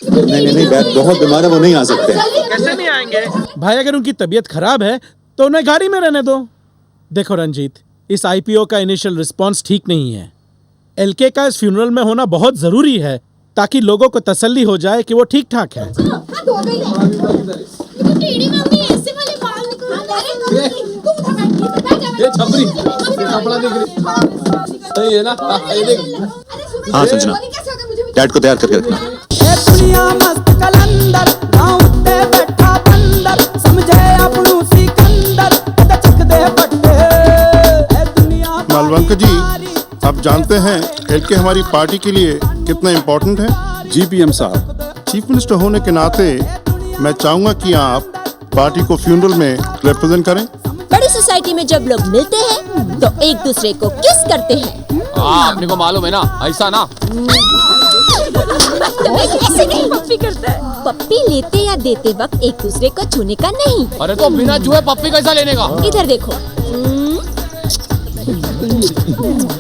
नहीं, बैग बहुत बीमार है, वो नहीं आ सकते। कैसे नहीं आएंगे भाई? अगर उनकी तबीयत खराब है तो उन्हें गाड़ी में रहने दो। देखो रंजीत, इस आईपीओ का इनिशियल रिस्पांस ठीक नहीं है। एलके का इस फ्यूनरल में होना बहुत जरूरी है ताकि लोगों को तसल्ली हो जाए कि वो ठीक ठाक है। ये छपरी कपड़ा देख रही सही है ना? ये देख। हाँ संजना, डैड को तैयार करके रखना। दुनिया मस्त कलंदर, गाँव ते बैठा बंदर, समझे अपनू सिकंदर, चक दे पट्टे। मालवंक जी, आप जानते हैं एलके हमारी पार्टी के लिए कितना इम्पोर्टेंट है? जी पीएम साहब, चीफ मिनिस्टर होने के नाते मैं चाहूंगा कि आप पार्टी को फ्यूनरल में रिप्रेजेंट करें। बड़ी सोसाइटी में जब लोग मिलते हैं तो एक दूसरे को किस करते हैं। हाँ, अपने को मालूम है ना, ऐसा ना। ऐसे नहीं पप्पी करता है। पप्पी लेते या देते वक्त एक दूसरे को छूने का नहीं। अरे तो बिना छुए पप्पी कैसा लेने का? इधर देखो,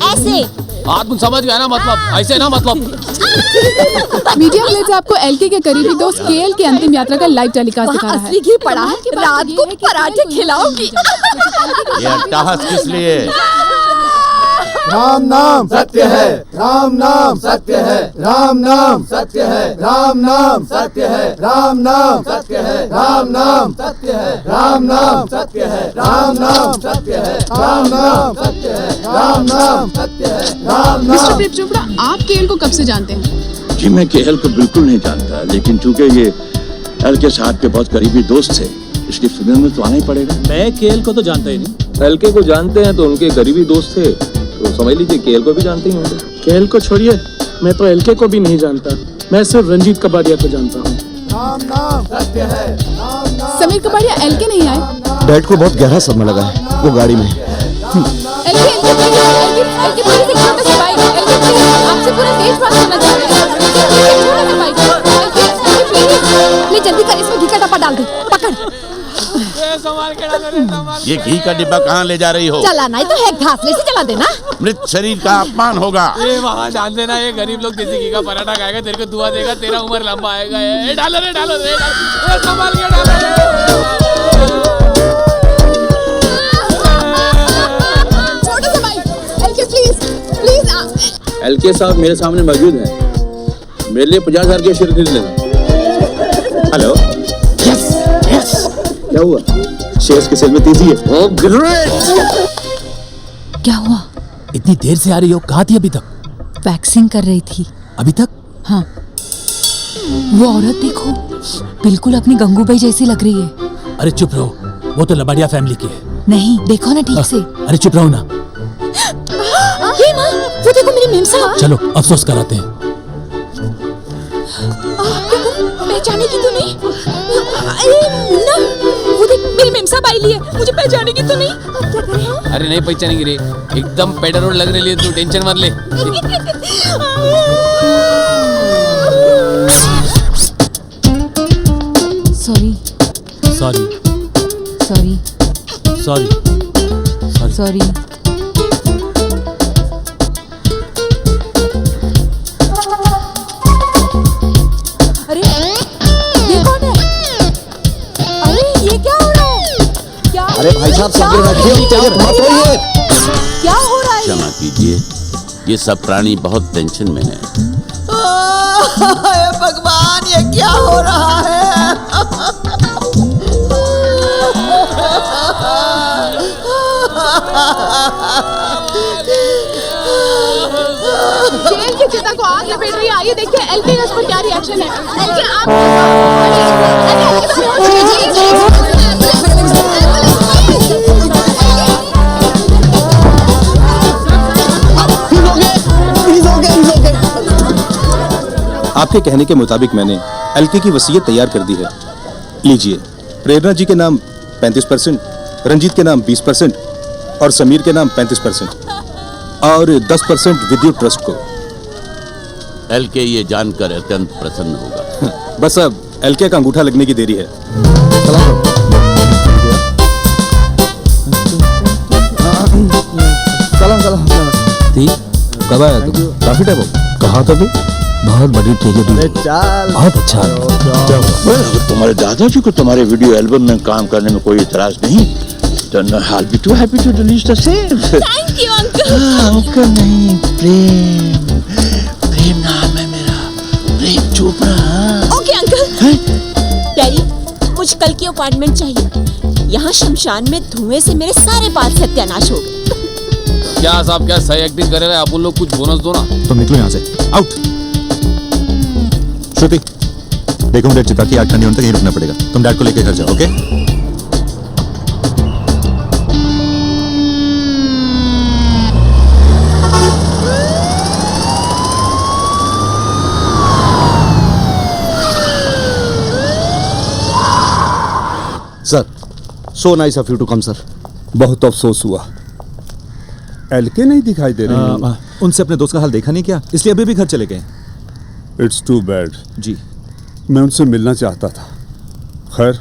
ऐसे। हाँ तुम समझ गया ना मतलब, ऐसे ना मतलब। मीडिया प्लेट आपको एलके के करीबी दोस्त केएल की अंतिम यात्रा का लाइव टेलीकास्ट दिखा रहा है। असली घी पड़ा है, रात को पराठे खिलाओगी। ये अट्टहास किस लिए? राम नाम सत्य है, राम नाम सत्य है, राम नाम सत्य है, राम नाम सत्य है, राम नाम सत्य है, राम नाम सत्य है, राम नाम सत्य है, राम नाम सत्य है, राम नाम सत्य है, राम नाम सत्य है, राम नाम। मिस्टर प्रेम चोपड़ा, आप केएल को कब से जानते हैं? जी मैं केएल को बिल्कुल नहीं जानता, लेकिन चूंकि ये एलके साहब के बहुत करीबी दोस्त थे, इसलिए फिल्म में तो आना ही पड़ेगा। मैं केएल को तो जानता ही नहीं। एलके को जानते हैं तो उनके करीबी दोस्त थे, तो समझ लीजिए केएल को भी जानते ही होंगे। केएल को छोड़िए, मैं तो एलके को भी नहीं जानता, मैं सिर्फ रंजीत कबाड़िया को जानता हूँ। राम नाम सत्य है, राम नाम। समीर कबाड़िया एलके नहीं आए? डैड को बहुत गहरा सदमा लगा है वो गाड़ी में। आपसे पूरा देशवासी सुनना चाहते हैं। जल्दी कर, इसमें घी का डब्बा डाल दे। पकड़। ये घी का डिब्बा कहाँ ले जा रही हो? चलाना ही तो है, घासले से चला देना। मृत शरीर का अपमान होगा। ये वहाँ जान देना, ये गरीब लोग देसी घी का पराठा खाएगा, तेरे को दुआ देगा, तेरा उम्र लंबा आएगा। ये डालो रे, डालो रे, संभाल के डालो। छोटे से भाई, एलके प्लीज एलके साहब मेरे सामने मौजूद हैं, मेरे लिए 50,000 के शेयर खरीद लेना। हेलो, यस यस, क्या हुआ? शेयर्स के सेल में तेजी है। Oh great. क्या हुआ? इतनी देर से आ रही हो, कहाँ थी अभी तक? वैक्सिंग कर रही थी। अभी तक? हाँ, वो औरत देखो, बिल्कुल अपनी गंगूबाई जैसी लग रही है। अरे चुप रहो, वो तो लबाड़िया फैमिली की है। नहीं, देखो ना ठीक से। अरे चुप रहो ना। ये माँ, वो देखो मेरी मेम साहब। चलो अफसोस कराते हैं। पहचानेगी तो नहीं? ना, वो देख मेरी मेम साहब आई है, मुझे पहचानेगी तो नहीं? अब क्या करें? अरे नहीं पहचानेंगे रे, एकदम पेडरोल लग रही है, तू टेंशन मत ले। Sorry sorry sorry sorry sorry. अरे ये कौन है? अरे ये क्या हो रहा है? क्या? अरे भाई साहब, सब रखिए, तेज मत होइए। क्या हो रहा है? क्षमा कीजिए, ये सब प्राणी बहुत टेंशन में है। हे भगवान, ये क्या हो रहा है? जेल की चिता को आग लपेट रही है। आइए देखते हैं एलके इस पर क्या रिएक्शन है। एलके आप आपके कहने के मुताबिक मैंने एलके की वसीयत तैयार कर दी है। लीजिए, प्रेरणा जी के नाम 35%, रंजीत के नाम 20% और समीर के नाम 35% और 10% विद्युत ट्रस्ट को। एलके ये जानकर अत्यंत प्रसन्न होगा। बस अब एलके का अंगूठा लगने की देरी है। कब आया तू? काफी टाइम हो। कहा था तू? बहुत बड़ी ट्रेजेडी। बहुत अच्छा। अगर तुम्हारे दादाजी को तुम्हारे वीडियो एल्बम में काम करने में कोई इतराज नहीं, then I'll be too happy to release the same. Thank you, uncle. Uncle नहीं, प्रेम। प्रेम नाम है मेरा, Prem Chopra. Okay uncle. Daddy, मुझे कल की अपॉइंटमेंट चाहिए। यहाँ शमशान में धुएं से मेरे सारे बाल सत्यानाश हो गए। क्या साहब, क्या सही एक्टिंग कर रहे हैं आप लोग? कुछ बोनस दो ना। तुम निकलो यहाँ से, आउट। श्रुति, देखो मुझे चिता की आग ठंडी होने तक यहीं रुकना पड़ेगा। तुम डैड को लेकर घर जाओ, okay? Sir, so nice of you to come sir. बहुत अफसोस हुआ, एलके नहीं दिखाई दे रहे। उनसे अपने दोस्त का हाल देखा नहीं क्या? इसलिए अभी भी घर चले गए। It's to bad. जी, मैं उनसे मिलना चाहता था। खैर,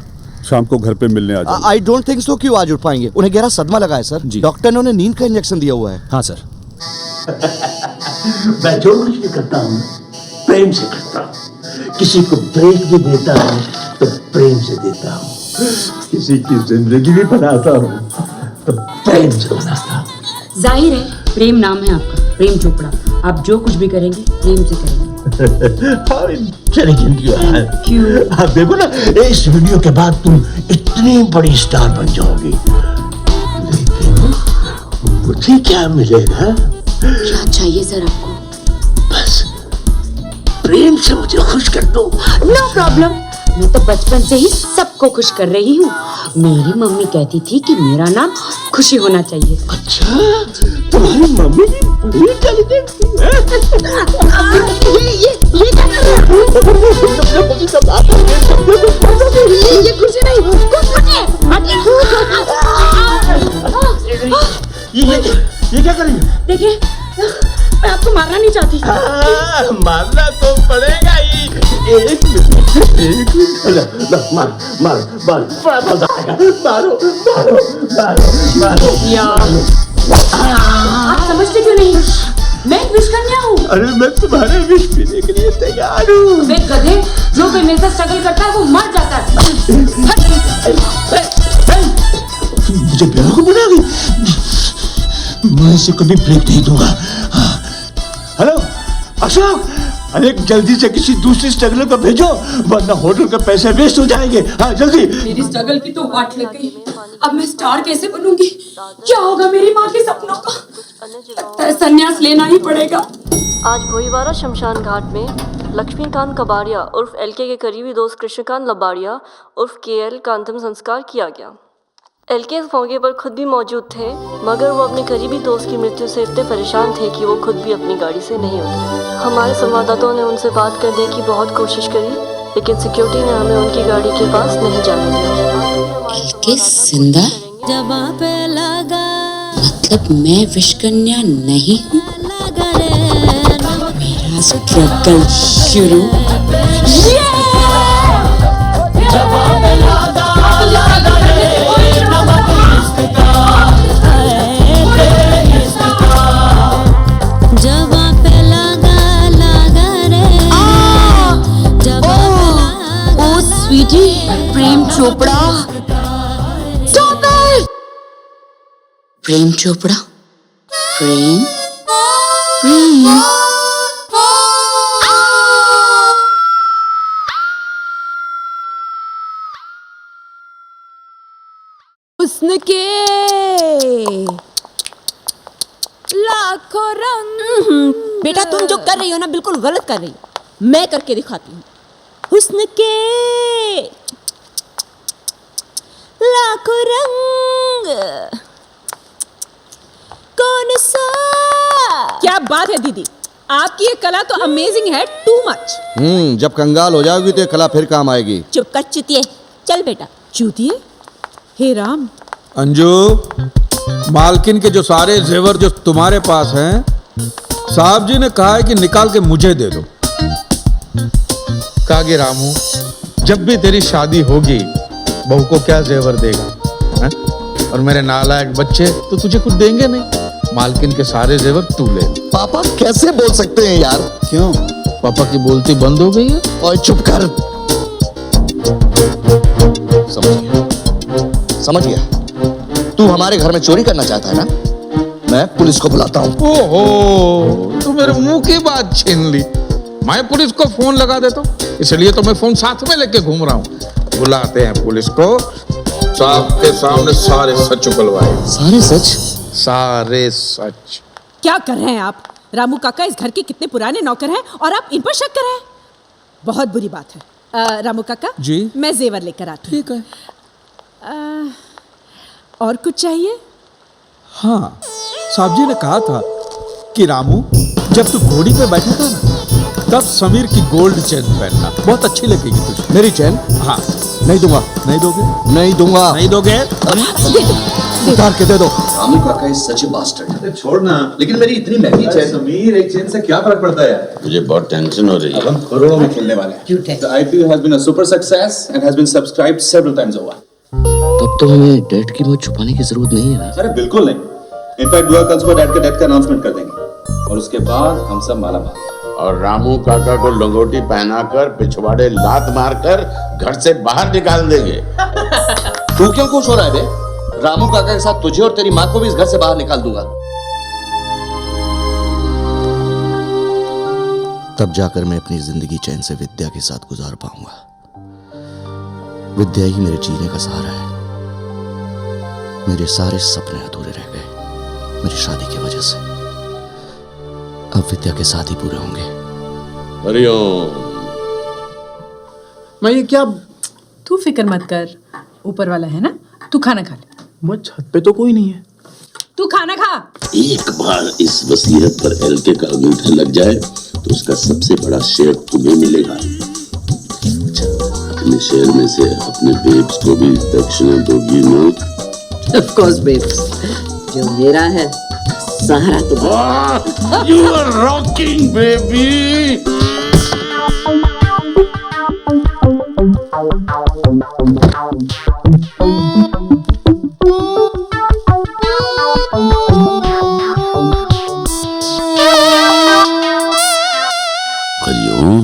शाम को घर पे मिलने आ जाओ। आई डोंट थिंक सो कि वो आज उठ पाएंगे। उन्हें गहरा सदमा लगा है सर। डॉक्टर ने उन्हें नींद का इंजेक्शन दिया हुआ है। हाँ सर। मैं जो कुछ भी करता हूँ प्रेम से करता हूँ। किसी को ब्रेक भी देता हूँ तो प्रेम से देता हूँ। किसी की जिंदगी भी बनाता हूँ तो प्रेम से बनाता हूँ। जाहिर है प्रेम नाम है आपका, प्रेम चोपड़ा। आप जो कुछ भी करेंगे प्रेम से करेंगे। क्यों? आप देखो ना, इस वीडियो के बाद तुम इतनी बड़ी स्टार बन जाओगी, लेकिन मुझे क्या मिलेगा? क्या चाहिए सर आपको? बस प्रेम से मुझे खुश कर दो। नो प्रॉब्लम, मैं तो बचपन से ही सबको खुश कर रही हूँ। मेरी मम्मी कहती थी कि मेरा नाम खुशी होना चाहिए। अच्छा, तुम्हारी मम्मी बड़ी इंटेलिजेंट थी। ये क्या कर रहे हो? ये खुशी नहीं, ये क्या कर रही है? देखिए, मैं आपको मारना नहीं चाहती। मारना तो पड़ेगा ही। एक मिनट, मार मार मार, बड़ा मजा आएगा। मारो मारो मारो मारो। आप समझते क्यों नहीं? मैं एक विश कन्या हूँ। अरे मैं तुम्हारे विश पीने के लिए तैयार हूँ। वे गधे, जो कोई मेरे साथ स्ट्रगल करता है वो मर जाता है। मुझे बेवकूफ बनाओगी? मैं इसे कभी ब्रेक नहीं दूंगा। हेलो अशोक, अरे जल्दी से किसी दूसरी स्ट्रगलर को भेजो, वरना होटल के पैसे वेस्ट हो जाएंगे। हाँ जल्दी। मेरी स्ट्रगल की तो वाट लग गई। अब मैं स्टार कैसे बनूंगी? क्या होगा मेरी माँ के सपनों का? लगता है संन्यास लेना ही पड़ेगा। आज भोईवाड़ा शमशान घाट में लक्ष्मीकांत कबाड़िया उर्फ एलके के करीबी दोस्त कृष्णकांत लबाड़िया उर्फ केएल का अंतिम संस्कार किया गया। एलके इस मौके पर खुद भी मौजूद थे, मगर वो अपने करीबी दोस्त की मृत्यु से इतने परेशान थे कि वो खुद भी अपनी गाड़ी से नहीं उतरे। हमारे संवाददाताओं ने उनसे बात करने की बहुत कोशिश करी, लेकिन सिक्योरिटी ने हमें उनकी गाड़ी के पास नहीं जाने दिया। एलके जिंदा? जवाब लगा मतलब मैं विश्वकन्या नहीं हूँ? मेरा स्ट्रगल शुरू। ओ स्वीटी, प्रेम चोपड़ा। Stop it! प्रेम चोपड़ा? प्रेम? हुस्न के लाखों रंग। बेटा तुम जो कर रही हो ना बिल्कुल गलत कर रही हो। मैं करके दिखाती हूँ। हुस्न के लाखों रंग कौन सा। क्या बात है दीदी, आपकी ये कला तो अमेजिंग है, टू मच। जब कंगाल हो जाओगी तो ये कला फिर काम आएगी। चुप कर चुतिए। चल बेटा। चुतिए? हे राम। अंजू, मालकिन के जो सारे जेवर जो तुम्हारे पास हैं, साहब जी ने कहा है कि निकाल के मुझे दे दो। कागे रामू, जब भी तेरी शादी होगी बहू को क्या जेवर देगा है? और मेरे नालायक बच्चे तो तुझे कुछ देंगे नहीं। मालकिन के सारे जेवर तू ले। पापा कैसे बोल सकते हैं यार? क्यों? पापा की बोलती बंद हो गई है? और चुप कर। समझ गया। तू हमारे घर में चोरी करना चाहता है ना? मैं पुलिस को बुलाता हूँ। ओहो, तू मेरे मुंह की बात छीन ली। मैं पुलिस को फोन लगा देता हूँ, इसलिए तो मैं फोन साथ में लेके घूम रहा हूँ। बुलाते हैं पुलिस को, साहब के सामने सारे सच उगलवाए। सारे सच? सारे सच। क्या कर रहे हैं आप? रामू काका इस घर के कितने पुराने नौकर हैं और आप इन पर शक कर रहे हैं? बहुत बुरी बात है। रामू काका जी, मैं जेवर लेकर आती हूँ। ठीक है। और कुछ चाहिए? हाँ, साहब जी ने कहा था कि रामू जब तू घोड़ी पे बैठा था ना, तब समीर की गोल्ड चेन पहनना, बहुत अच्छी लगेगी तुझे। मेरी चेन? हाँ। नहीं दूंगा। नहीं दोगे? नहीं दूंगा। नहीं दोगे? उतार के दे दो। रामू काका इज सच ए बास्टर्ड। छोड़ना, लेकिन मेरी इतनी महंगी चेन। समीर, एक चेन से क्या फर्क पड़ता है यार? मुझे बहुत टेंशन हो रही है। अब हम करोड़ों में खेलने वाले हैं। The IPO has been a super success and has been subscribed several times over. तब तो हमें डेट की मौत छुपाने की जरूरत नहीं है ना? अरे बिल्कुल नहीं। इनफैक्ट बुआ कल सुबह डैड के डेथ का अनाउंसमेंट कर देंगे और उसके बाद हम सब मालामाल। और रामू काका को लंगोटी पहनाकर पिछवाड़े लात मारकर घर से बाहर निकाल देंगे। तू क्यों खुश हो रहा है बे? रामू काका के साथ तुझे और तेरी माँ को भी इस घर से बाहर निकाल दूंगा। तब जाकर मैं अपनी जिंदगी चैन से विद्या के साथ गुजार पाऊंगा। विद्या ही मेरे जीने का सहारा है। मेरे सारे सपने अधूरे रह गए मेरी शादी की वजह से। अब विद्या के साथ ही पूरे होंगे। हरिओम। मैं ये क्या? तू फिक्र मत कर, ऊपर वाला है ना। तू खाना खा ले। मैं छत पे तो कोई नहीं है। तू खाना खा। एक बार इस वसीयत पर एलके का अंगूठा लग जाए तो उसका सबसे बड़ा शेयर तुम्हें मिलेगा। अपने शेयर में से अपने बेब्स को भी दक्षिणा दोगी ना? Of course, babes. जो मेरा है सहारा तुम्हारा। You are rocking, baby. Hariom.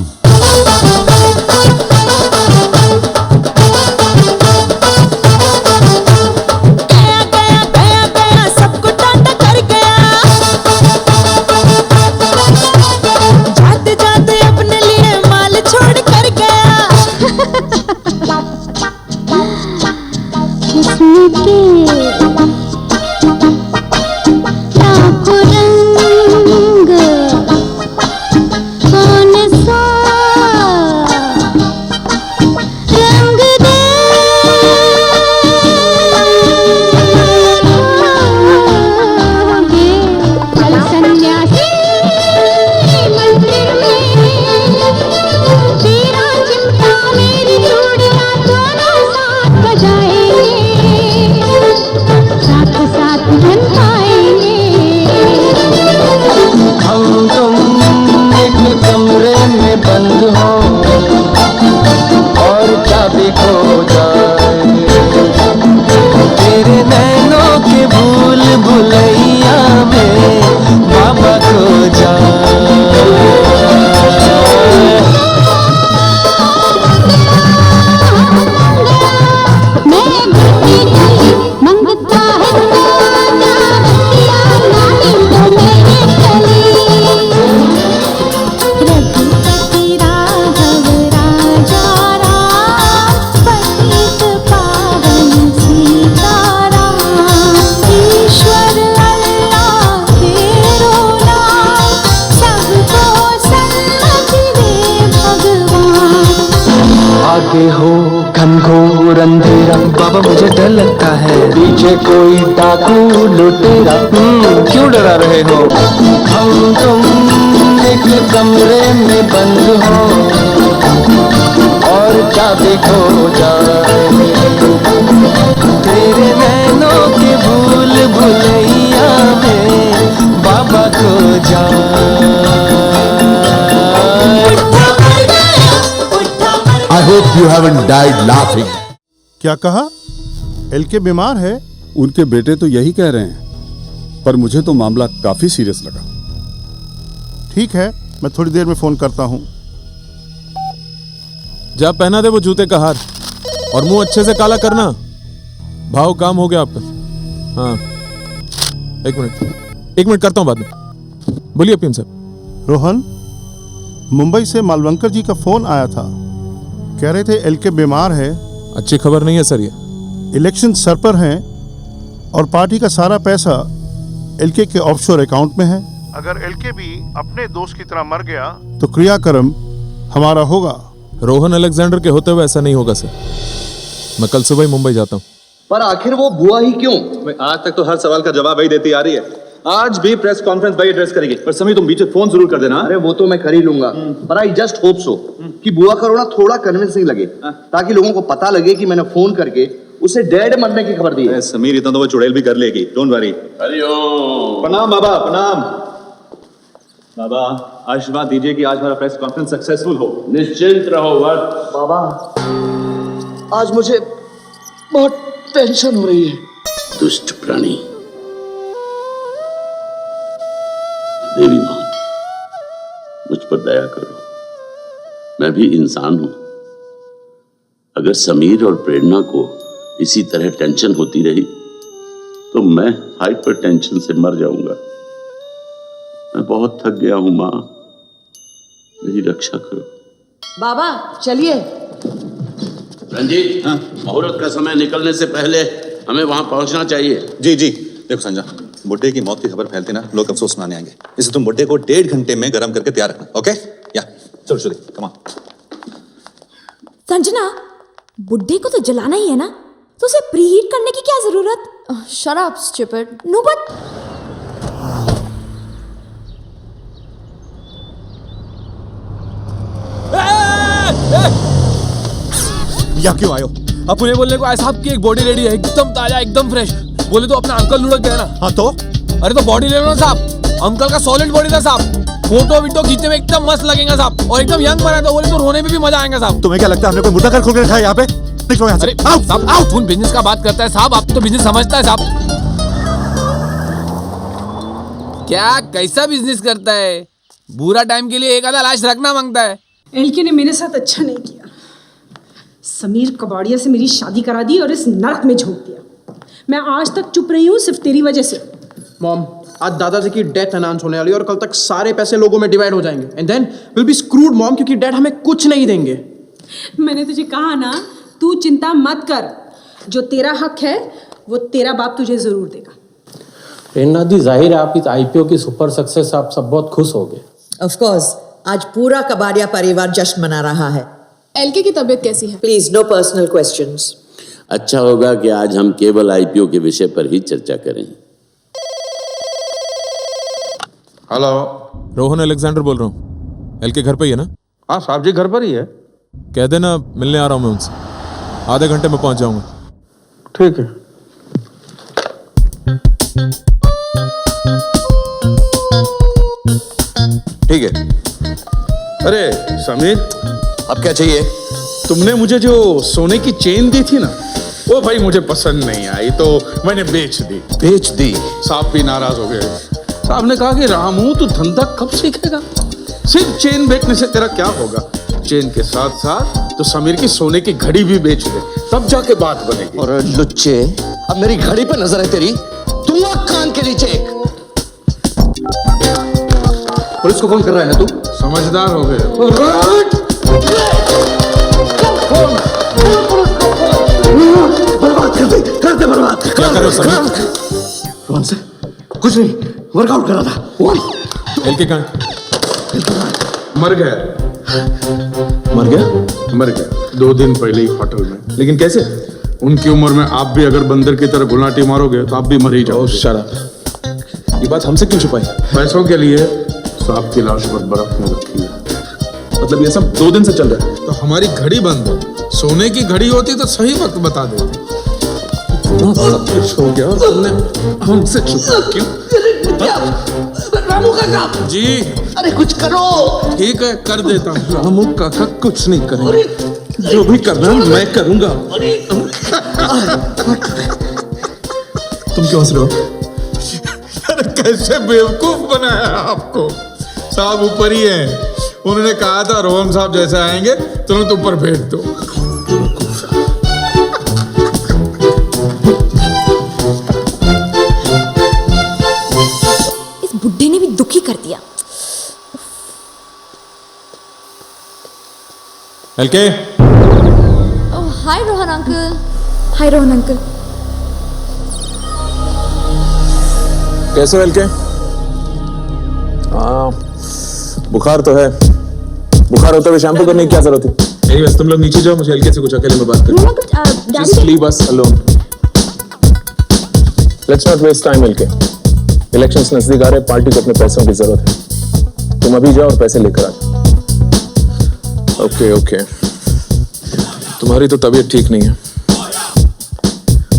जाते जाते आगे हो घनघोर अंधेरा, बाबा मुझे डर लगता है, पीछे कोई डाकू लुटेरा। क्यों डरा रहे हो? हम तुम एक कमरे में बंद हो और चाबी खो जाए, तेरे नैनों के भूल भुलैया में बाबा खो जाए। I hope you haven't died laughing. क्या कहा? एलके बीमार है? उनके बेटे तो यही कह रहे हैं, पर मुझे तो मामला काफी सीरियस लगा। ठीक है, मैं थोड़ी देर में फोन करता हूँ। जा पहना दे वो जूते का हार और मुंह अच्छे से काला करना। भाव काम हो गया आपका। हाँ, एक मिनट करता हूँ बाद में। बोलिए पीएम साहब। रोहन, मुंबई से मालवंकर जी का फोन आया था, कह रहे थे एलके बीमार है। अच्छी खबर नहीं है सर। ये इलेक्शन सर पर हैं और पार्टी का सारा पैसा एलके के ऑफशोर अकाउंट में है। अगर एलके भी अपने दोस्त की तरह मर गया तो क्रियाक्रम हमारा होगा। रोहन अलेक्जेंडर के होते हुए ऐसा नहीं होगा सर। मैं कल सुबह ही मुंबई जाता हूँ। पर आखिर वो बुआ ही क्यों? आज तक तो हर सवाल का जवाब वही देती आ रही है। आज भी प्रेस कॉन्फ्रेंस वही एड्रेस करेगी। पर समीर तुम बीच में फोन जरूर कर देना। अरे वो तो मैं कर ही लूंगा, पर आई जस्ट होप सो कि बुआ का रोना थोड़ा कन्विंसिंग लगे, ताकि लोगों को पता लगे कि मैंने फोन करके उसे डेड मरने की खबर दी है। समीर इतना तो वो चुड़ैल भी कर लेगी, डोंट वरी। हरिओम। प्रणाम बाबा, प्रणाम। बाबा आशीर्वाद दीजिए कि आज हमारा प्रेस कॉन्फ्रेंस सक्सेसफुल हो। निश्चिंत रहो वक्त। बाबा आज मुझे बहुत टेंशन हो रही है। दुष्ट प्राणी, देवी मां, मुझ पर दया करो। मैं भी इंसान हूं। अगर समीर और प्रेरणा को इसी तरह टेंशन होती रही तो मैं हाइपर टेंशन से मर जाऊंगा। मैं बहुत थक गया हूं मां, मेरी रक्षा करो। बाबा चलिए। रंजीत, मुहूर्त का समय निकलने से पहले हमें वहां पहुंचना चाहिए। जी जी। देखो संजय, बुड्ढे की मौत की खबर फैलती ना, लोग अफसोस सुनाने आएंगे। इसलिए तुम बुड्ढे को 1.5 घंटे में गर्म करके तैयार रखना। ओके? या चलो चलो, कम ऑन। संजना, बुड्ढे को तो जलाना ही है ना, तो उसे प्रीहीट करने की क्या जरूरत? Shut up stupid. No but या क्यों आयो? अब उन्हें बोलने को आया साहब की एक बॉडी रेडी है, एकदम ताजा, एकदम फ्रेश। बोले तो अपना अंकल लुढ़क गया ना। हाँ तो? अरे तो बॉडी ले लो ना साहब। अंकल का सॉलिड बॉडी था साहब। फोटो वीटो खींचने में एकदम मस्त लगेगा साहब, और एकदम यंग बना तो बोले तो रोने में भी मजा आएगा साहब। तुम्हें क्या लगता है हमने कोई मुद्दा कर खोल के रखा है यहाँ पे? निकलो यहाँ से। अरे साहब, आओ। तुम बिजनेस का बात करता है साहब, आप तो बिजनेस समझता है साहब। क्या कैसा बिजनेस करता है? बुरा टाइम के लिए एक आधा लाश रखना मांगता है। एलके ने मेरे साथ अच्छा नहीं किया। समीर कबाड़िया से मेरी शादी करा दी और इस नरक में झोंक दिया। मैं आज तक चुप रही हूँ सिर्फ तेरी वजह से। मॉम, आज दादाजी की डेथ अनाउंस होने वाली है और कल तक सारे पैसे लोगों में डिवाइड हो जाएंगे and then will be screwed mom, क्योंकि डैड हमें कुछ नहीं देंगे। मैंने तुझे कहा ना, तू चिंता मत कर, जो तेरा हक है वो तेरा बाप तुझे जरूर देगा। प्रेरणा दी, जाहिर है आपकी आईपीओ की सुपर सक्सेस, आप सब बहुत खुश हो गए। ऑफ कोर्स, आज पूरा कबाड़िया परिवार जश्न मना रहा है। एलके की तबीयत कैसी है? Please no personal questions. अच्छा होगा कि आज हम केवल आईपीओ के विषय पर ही चर्चा करें। हेलो, रोहन अलेक्जेंडर बोल रहा हूँ। एलके घर पे ही है ना? हाँ साहब जी, घर पर ही है। कह देना मिलने आ रहा हूँ मैं उनसे। आधे घंटे में पहुंच जाऊंगा। ठीक है। ठीक है। अरे समीर, अब क्या चाहिए? तुमने मुझे जो सोने की चेन दी थी ना, वो भाई मुझे पसंद नहीं आई तो मैंने बेच दी। बेच दी? साहब भी नाराज हो गए। साहब ने कहा कि रामू तू धंधा कब सीखेगा? सिर्फ चेन बेचने से तेरा क्या होगा? चेन के साथ साथ तो समीर की सोने की घड़ी भी बेच दे, तब जाके बात बनेगी। और लुच्चे, अब मेरी घड़ी पे नजर है तेरी? तू कान के नीचे। पुलिस को फोन कर रहा है ना तू? समझदार हो गए। बर्बाद कर दे बर्बाद। क्या कर रहे हो समीर? कौन से? कुछ नहीं, वर्कआउट कर रहा था। एलके कहाँ? मर गया। मर गया? मर गया। 2 दिन पहले ही होटल में। लेकिन कैसे? उनकी उम्र में आप भी अगर बंदर की तरह गुलाटी मारोगे तो आप भी मर ही जाओ। शराब, ये बात हमसे क्यों छुपाई? पैसों के लिए सांप की लाश पर बर्फ में रखी है। मतलब ये सब 2 दिन से चल रहा है? तो हमारी घड़ी बंद है। सोने की घड़ी होती तो सही वक्त बता देती। सब कुछ हो गया और तुमने हमसे छुपा क्यों? रामू काका जी, अरे कुछ करो। ठीक है, कर देता हूँ। रामू काका कुछ नहीं करेंगे, जो भी करना है मैं करूंगा। तुम क्यों हंस रहे हो? अरे कैसे बेवकूफ बनाया आपको। साहब ऊपर ही है, उन्होंने कहा था रोहन साहब जैसे आएंगे तुरंत ऊपर भेज दो। इस बुड्ढे ने भी दुखी कर दिया। एलके, हाय रोहन अंकल। हाय रोहन अंकल। कैसे हो एलके? बुखार तो है। बुखार होते हुए शैम्पू करने की क्या जरूरत है? एनीवेज, तुम लोग नीचे जाओ, मुझे एलके से कुछ अकेले में बात करनी है। Just leave us alone. Let's not waste time, LK. Elections नजदीक आ रहे, पार्टी को अपने पैसों की जरूरत है। तुम अभी जाओ और पैसे लेकर आ। ओके। तुम्हारी तो तबीयत ठीक नहीं है।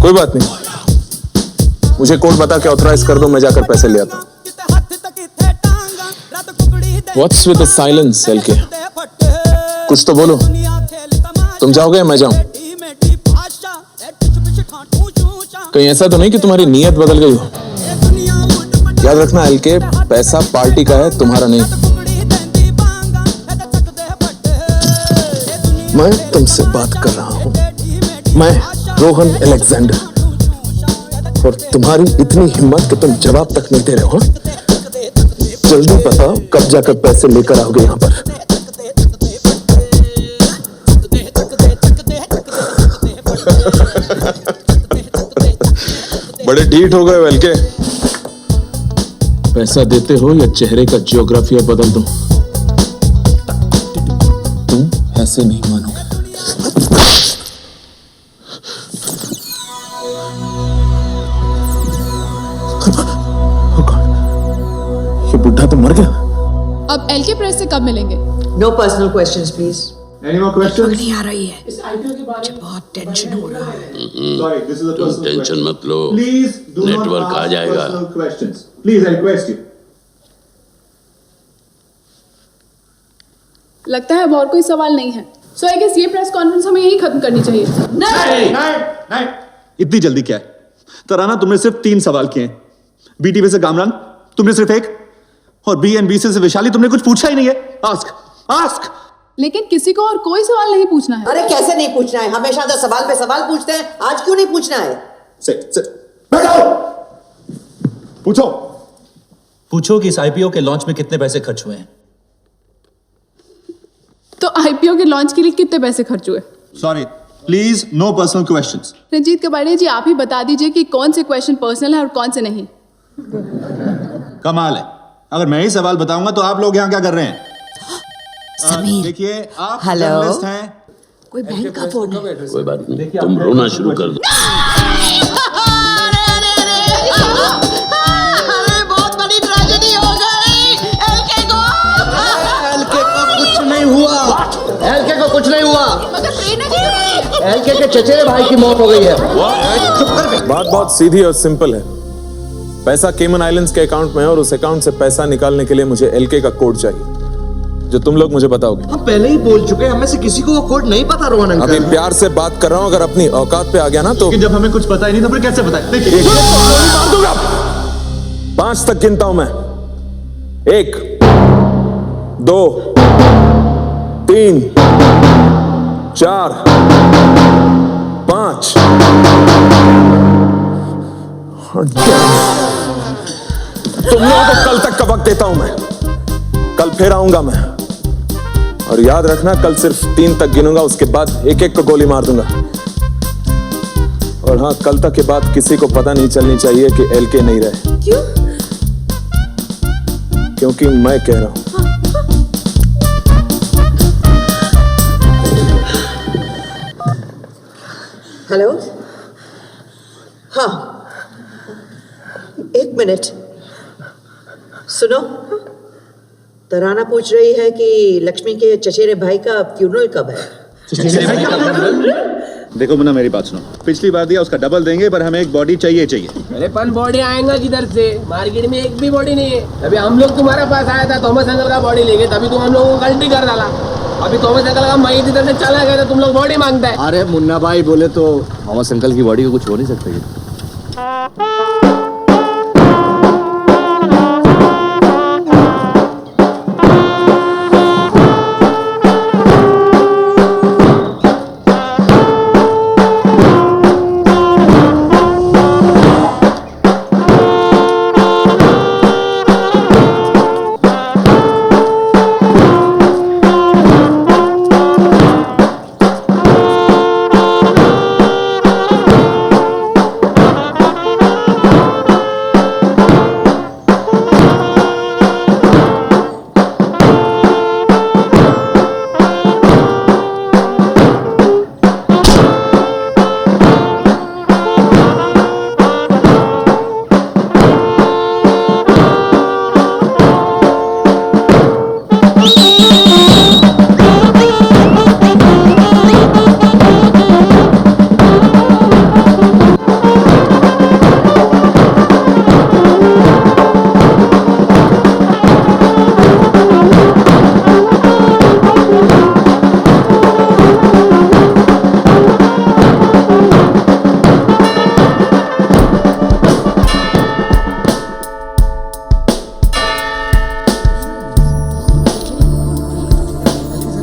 कोई बात नहीं, मुझे कोड बता के ऑथराइज कर दो, मैं जाकर पैसे ले आता हूँ। What's with the silence, LK? कुछ तो बोलो। तुम जाओगे या मैं जाऊं? कहीं ऐसा तो नहीं कि तुम्हारी नीयत बदल गई हो? याद रखना एलके, पैसा पार्टी का है, तुम्हारा नहीं। मैं तुमसे बात कर रहा हूं, मैं रोहन अलेक्जेंडर, और तुम्हारी इतनी हिम्मत कि तुम जवाब तक नहीं दे रहे हो। जल्दी बताओ कब जाकर पैसे लेकर आओगे यहाँ पर? बड़े ढीठ हो गए एलके। पैसा देते हो या चेहरे का जियोग्राफिया बदल दूं? तुम ऐसे नहीं मानोगे। ये बुढ़ा तो मर गया। अब एलके प्रेस से कब मिलेंगे? No personal questions please. Any more questions? नहीं आ रही है। मुझे बहुत टेंशन हो रहा है। Sorry, this is a तुम personal टेंशन question. मत लो, Please do not नेटवर्क आ ask जाएगा। personal questions. Please, I request you. लगता है अब और कोई सवाल नहीं है। सो आई गेस ये प्रेस कॉन्फ्रेंस हमें यही खत्म करनी चाहिए। नहीं। इतनी जल्दी क्या है? तराना, तुमने सिर्फ 3 सवाल किए हैं। बीटीवी से कामरान तुमने सिर्फ 1, और बीएनबीसी से विशाली तुमने कुछ पूछा ही नहीं है। आस्क। लेकिन किसी को और कोई सवाल नहीं पूछना है। अरे कैसे नहीं पूछना है? हमेशा तो सवाल पे सवाल पूछते हैं, आज क्यों नहीं पूछना है? बैठो। पूछो कि इस आईपीओ के लॉन्च में कितने पैसे खर्च हुए हैं। तो आईपीओ के लॉन्च के लिए कितने पैसे खर्च हुए? Sorry, please no personal questions. Ranjit Kabadia ji, आप ही बता दीजिए कि कौन से क्वेश्चन पर्सनल है और कौन से नहीं। कमाल है, अगर मैं ही सवाल बताऊंगा तो आप लोग यहाँ क्या कर रहे हैं? देखिए, आप जर्नलिस्ट हैं। कोई बैंक का फोन है। कोई बात नहीं, तुम रोना शुरू कर दो। बहुत बड़ी ट्रेजेडी हो गई। एलके को कुछ नहीं हुआ। एलके को कुछ नहीं हुआ। मगर प्रेरणा जी, एलके के चचेरे भाई की मौत हो गई है। बात बहुत सीधी और सिंपल है। पैसा केमन आइलैंड्स के अकाउंट में है और उस अकाउंट से पैसा निकालने के लिए मुझे एलके का कोड चाहिए, जो तुम लोग मुझे बताओगे। हम पहले ही बोल चुके हैं, हमें से किसी को वो कोड नहीं पता रोहन अंकल। अभी प्यार से बात कर रहा हूँ, अगर अपनी औकात पे आ गया ना तो जब हमें कुछ पता ही नहीं तो फिर कैसे बताएं? देखिए, 5 तक गिनता हूं मैं। 1, 2, 3, 4, 5। तुम लोगों को कल तक का वक्त देता हूं मैं। कल फिर आऊंगा मैं, और याद रखना कल सिर्फ 3 तक गिनूंगा, उसके बाद एक को गोली मार दूंगा। और हाँ, कल तक के बाद किसी को पता नहीं चलनी चाहिए कि एलके नहीं रहे। क्यों? क्योंकि मैं कह रहा हूं। हेलो, हाँ, एक मिनट सुनो। तराना पूछ रही है कि लक्ष्मी के चचेरे भाई का फ्यूनरल कब है। देखो मुन्ना, मेरी बात सुनो। पिछली बार दिया उसका डबल देंगे, पर हमें एक बॉडी चाहिए चाहिए। अरे पन बॉडी आएगा किधर से? मार्केट में एक भी बॉडी नहीं है। अभी हम लोग तुम्हारे पास आया था, थॉमस अंकल का बॉडी लेके, तभी तुम हम लोगों को गलती कर डाला। अभी थॉमस अंकल का मईद इधर से चला गया, तो तुम लोग बॉडी मांगता है। अरे मुन्ना भाई बोले तो थॉमस अंकल की बॉडी को कुछ हो नहीं सकता ये।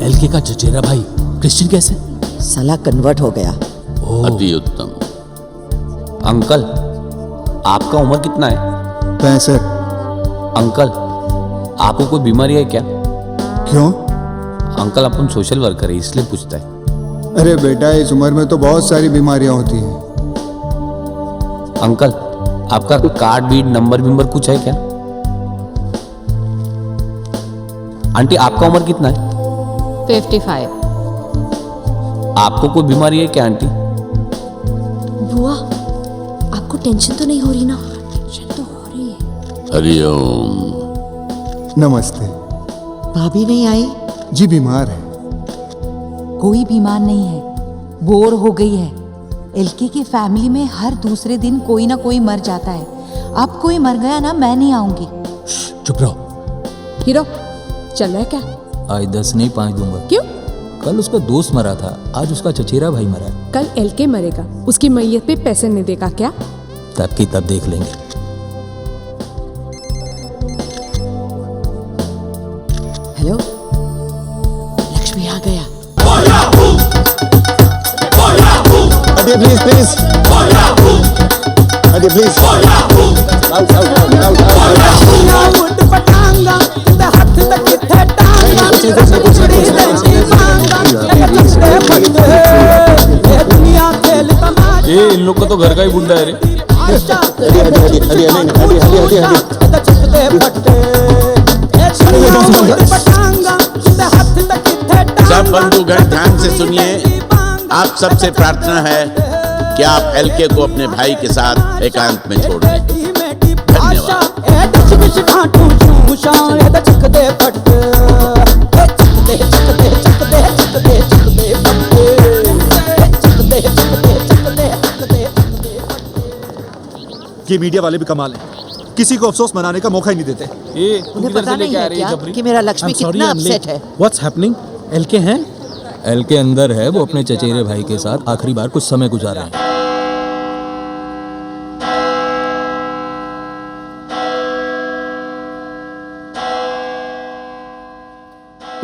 एलके का चचेरा भाई क्रिश्चियन कैसे? साला कन्वर्ट हो गया। अति उत्तम। अंकल, आपका उम्र कितना है? 65। अंकल, आपको कोई बीमारी है क्या? क्यों? अंकल, अपन सोशल वर्कर है इसलिए पूछता है। अरे बेटा, इस उम्र में तो बहुत सारी बीमारियां होती हैं। अंकल, आपका कार्ड बीट नंबर कुछ है क्या? आंटी, आपका उम्र कितना है? 55। आपको कोई बीमारी है क्या आंटी? बुआ, आपको टेंशन तो नहीं हो रही ना? टेंशन तो हो रही है। हरिओम। नमस्ते। भाभी नहीं आई? जी बीमार है। कोई बीमार नहीं है, बोर हो गई है। एलके की फैमिली में हर दूसरे दिन कोई ना कोई मर जाता है। अब कोई मर गया ना, मैं नहीं आऊंगी। चुप रहो। हीरो, चल रहा है क्या? आज 10 नहीं 5 दूंगा। क्यों? कल उसका दोस्त मरा था, आज उसका चचेरा भाई मरा है। कल एलके मरेगा, उसकी मैयत पे पैसे नहीं देगा क्या? तब की तब देख लेंगे। हेलो, लक्ष्मी आ गया। अरे प्लीज प्लीज, अरे प्लीज। ये इन लोग का तो घर का ही बुड्ढा है रे। सब बंधुगण ध्यान से सुनिए। आप सबसे प्रार्थना है कि आप एलके को अपने भाई के साथ एकांत में छोड़ दें। धन्यवाद। ये मीडिया वाले भी कमाल हैं, किसी को अफसोस मनाने का मौका ही नहीं देते। उन्हें पता नहीं है क्या कि मेरा लक्ष्मी कितना अपसेट है? What's happening? एलके हैं? एलके अंदर है, वो अपने चचेरे भाई के साथ आखिरी बार कुछ समय गुजारा है।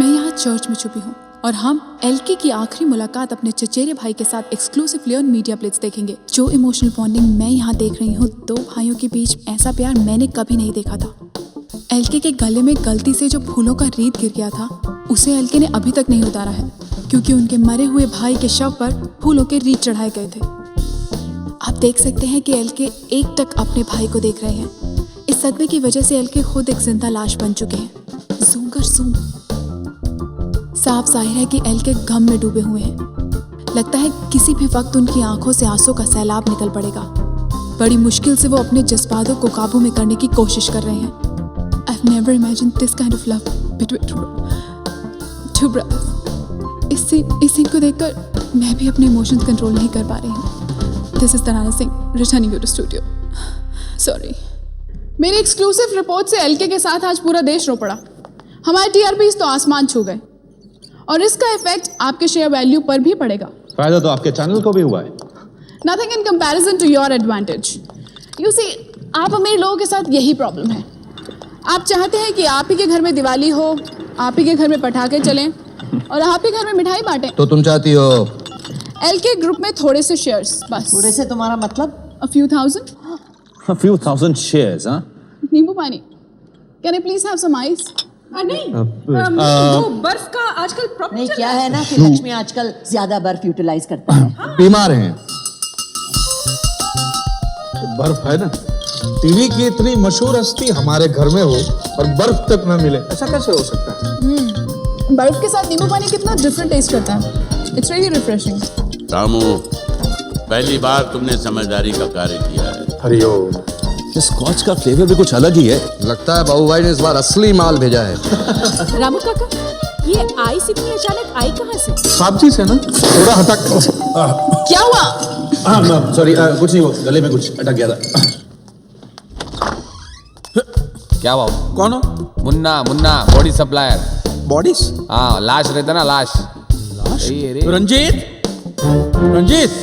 मैं यहाँ चर्च में छुपी हूँ और हम एलके की आखिरी मुलाकात अपने चचेरे भाई के साथ एक्सक्लूसिवली ऑन मीडिया प्लेट्स देखेंगे। जो इमोशनल बॉन्डिंग मैं यहाँ देख रही हूँ, दो भाइयों के बीच ऐसा प्यार मैंने कभी नहीं देखा था। एलके के गले में गलती से जो फूलों का रीत गिर गया था, उसे एलके ने अभी तक नहीं उतारा है, क्योंकि उनके मरे हुए भाई के शव पर फूलों के रीत चढ़ाए गए थे। आप देख सकते हैं कि एलके एकटक अपने भाई को देख रहे हैं। इस सदमे की वजह से एलके खुद एक जिंदा लाश बन चुके हैं। जूम कर जूम। साफ जाहिर है कि एलके गम में डूबे हुए हैं। लगता है किसी भी वक्त उनकी आंखों से आंसू का सैलाब निकल पड़ेगा। बड़ी मुश्किल से वो अपने जज्बातों को काबू में करने की कोशिश कर रहे हैं। I've never imagined this kind of love between two brothers. इस सीन को देखकर मैं भी अपने इमोशंस कंट्रोल नहीं कर पा रही हूँ। This is Tarana Singh returning you to studio. Sorry. मेरी एक्सक्लूसिव रिपोर्ट से एलके के साथ आज पूरा देश रो पड़ा। हमारे टीआरपीज़ तो आसमान छू गए और इसका इफेक्ट आपके शेयर वैल्यू पर भी पड़ेगा। फायदा तो आपके चैनल को भी हुआ है। Nothing in comparison to your advantage. You see, आप अमीर लोगों के साथ यही प्रॉब्लम है। आप चाहते हैं कि आप ही के घर में दिवाली हो, आप ही के घर में पटाखे चलें और आप ही घर में मिठाई बांटें। तो तुम चाहती हो एलके ग्रुप में थोड़े से शेयर्स बस। थोड़े से तुम्हारा मतलब? A few thousand. A few thousand shares, हाँ? नींबू पानी। Can I please have some ice? नहीं, वो बर्फ का आजकल प्रॉब्लम नहीं क्या है ना कि लक्ष्मी आजकल ज्यादा बर्फ यूटिलाइज करता है। बीमार हैं। बर्फ है ना, टीवी की इतनी मशहूर हस्ती हमारे घर में हो और बर्फ तक ना मिले, ऐसा कैसे हो सकता है? बर्फ के साथ नींबू पानी कितना डिफरेंट टेस्ट करता है। It's really refreshing. रामू, पहली बार तुमने समझदारी का कार्य किया है। हरिओम। इस स्कॉच का फ्लेवर भी कुछ अलग ही है। लगता है बाबू भाई ने इस बार असली माल भेजा है। रामू काका, ये आइस इतनी अचानक आई कहाँ से? सब्जी से ना, थोड़ा हटक। क्या हुआ? सॉरी, कुछ नहीं, वो गले में कुछ अटक गया था। क्या बाबू? कौन हो? Munna body supplier. बॉडीज? हाँ, लाश रहता ना, लाश। रंजीत,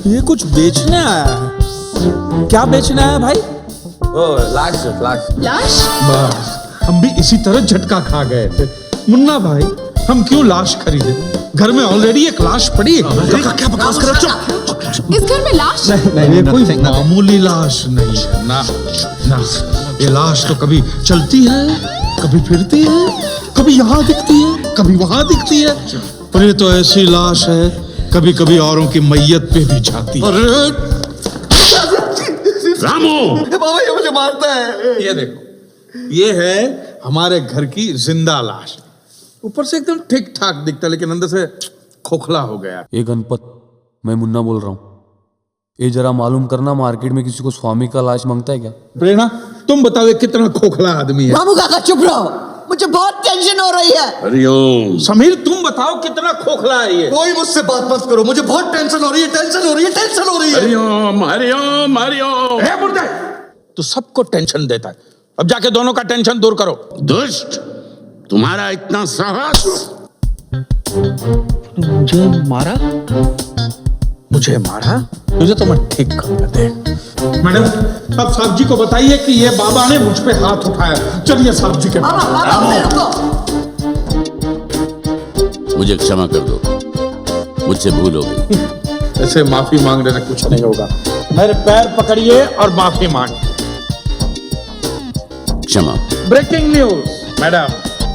ये कुछ बेचने आया है। क्या बेचने आया भाई? लाश। लाश? बस हम भी इसी तरह झटका खा गए थे। मुन्ना भाई, हम क्यों लाश खरीदे? घर में ऑलरेडी एक लाश पड़ी है। क्या बकवास कर रहे हो? इस घर में लाश? नहीं, ये कोई मामूली लाश नहीं है ना। ये लाश तो कभी चलती है, कभी फिरती है, कभी यहाँ दिखती है, कभी वहां दिखती है, पर ये तो ऐसी लाश है कभी कभी औरों की मैयत पे भी जाती है। रामू, बाबा ये मुझे मारता है। ये देखो, ये है हमारे घर की जिंदा लाश। ऊपर से एकदम ठीक ठाक दिखता है, लेकिन अंदर से खोखला हो गया। ये गणपत, मैं मुन्ना बोल रहा हूँ। ये जरा मालूम करना, मार्केट में किसी को स्वामी का लाश मांगता है क्या? प्रेरणा, तुम बताओ ये कितना खोखला आदमी है। रामू काका चुप रहो, मुझे बहुत टेंशन हो रही है। हरिओम। समीर, तुम बताओ कितना खोखला है ये। कोई मुझसे बात मत करो, मुझे बहुत टेंशन हो रही है। हरिओम। हे मुर्दे, तू सबको टेंशन देता है। अब जाके दोनों का टेंशन दूर करो। दुष्ट, तुम्हारा इतना साहस। मुझे मारा? तुझे तो मैं ठीक कर दे। मैडम, अब साहब जी को बताइए कि ये बाबा ने मुझ पे हाथ उठाया। चलिए साहब जी के पास। मुझे क्षमा कर दो, मुझसे भूल हो गई। ऐसे माफी मांगने से कुछ नहीं होगा। मेरे पैर पकड़िए और माफी मांग। क्षमा। Breaking news madam,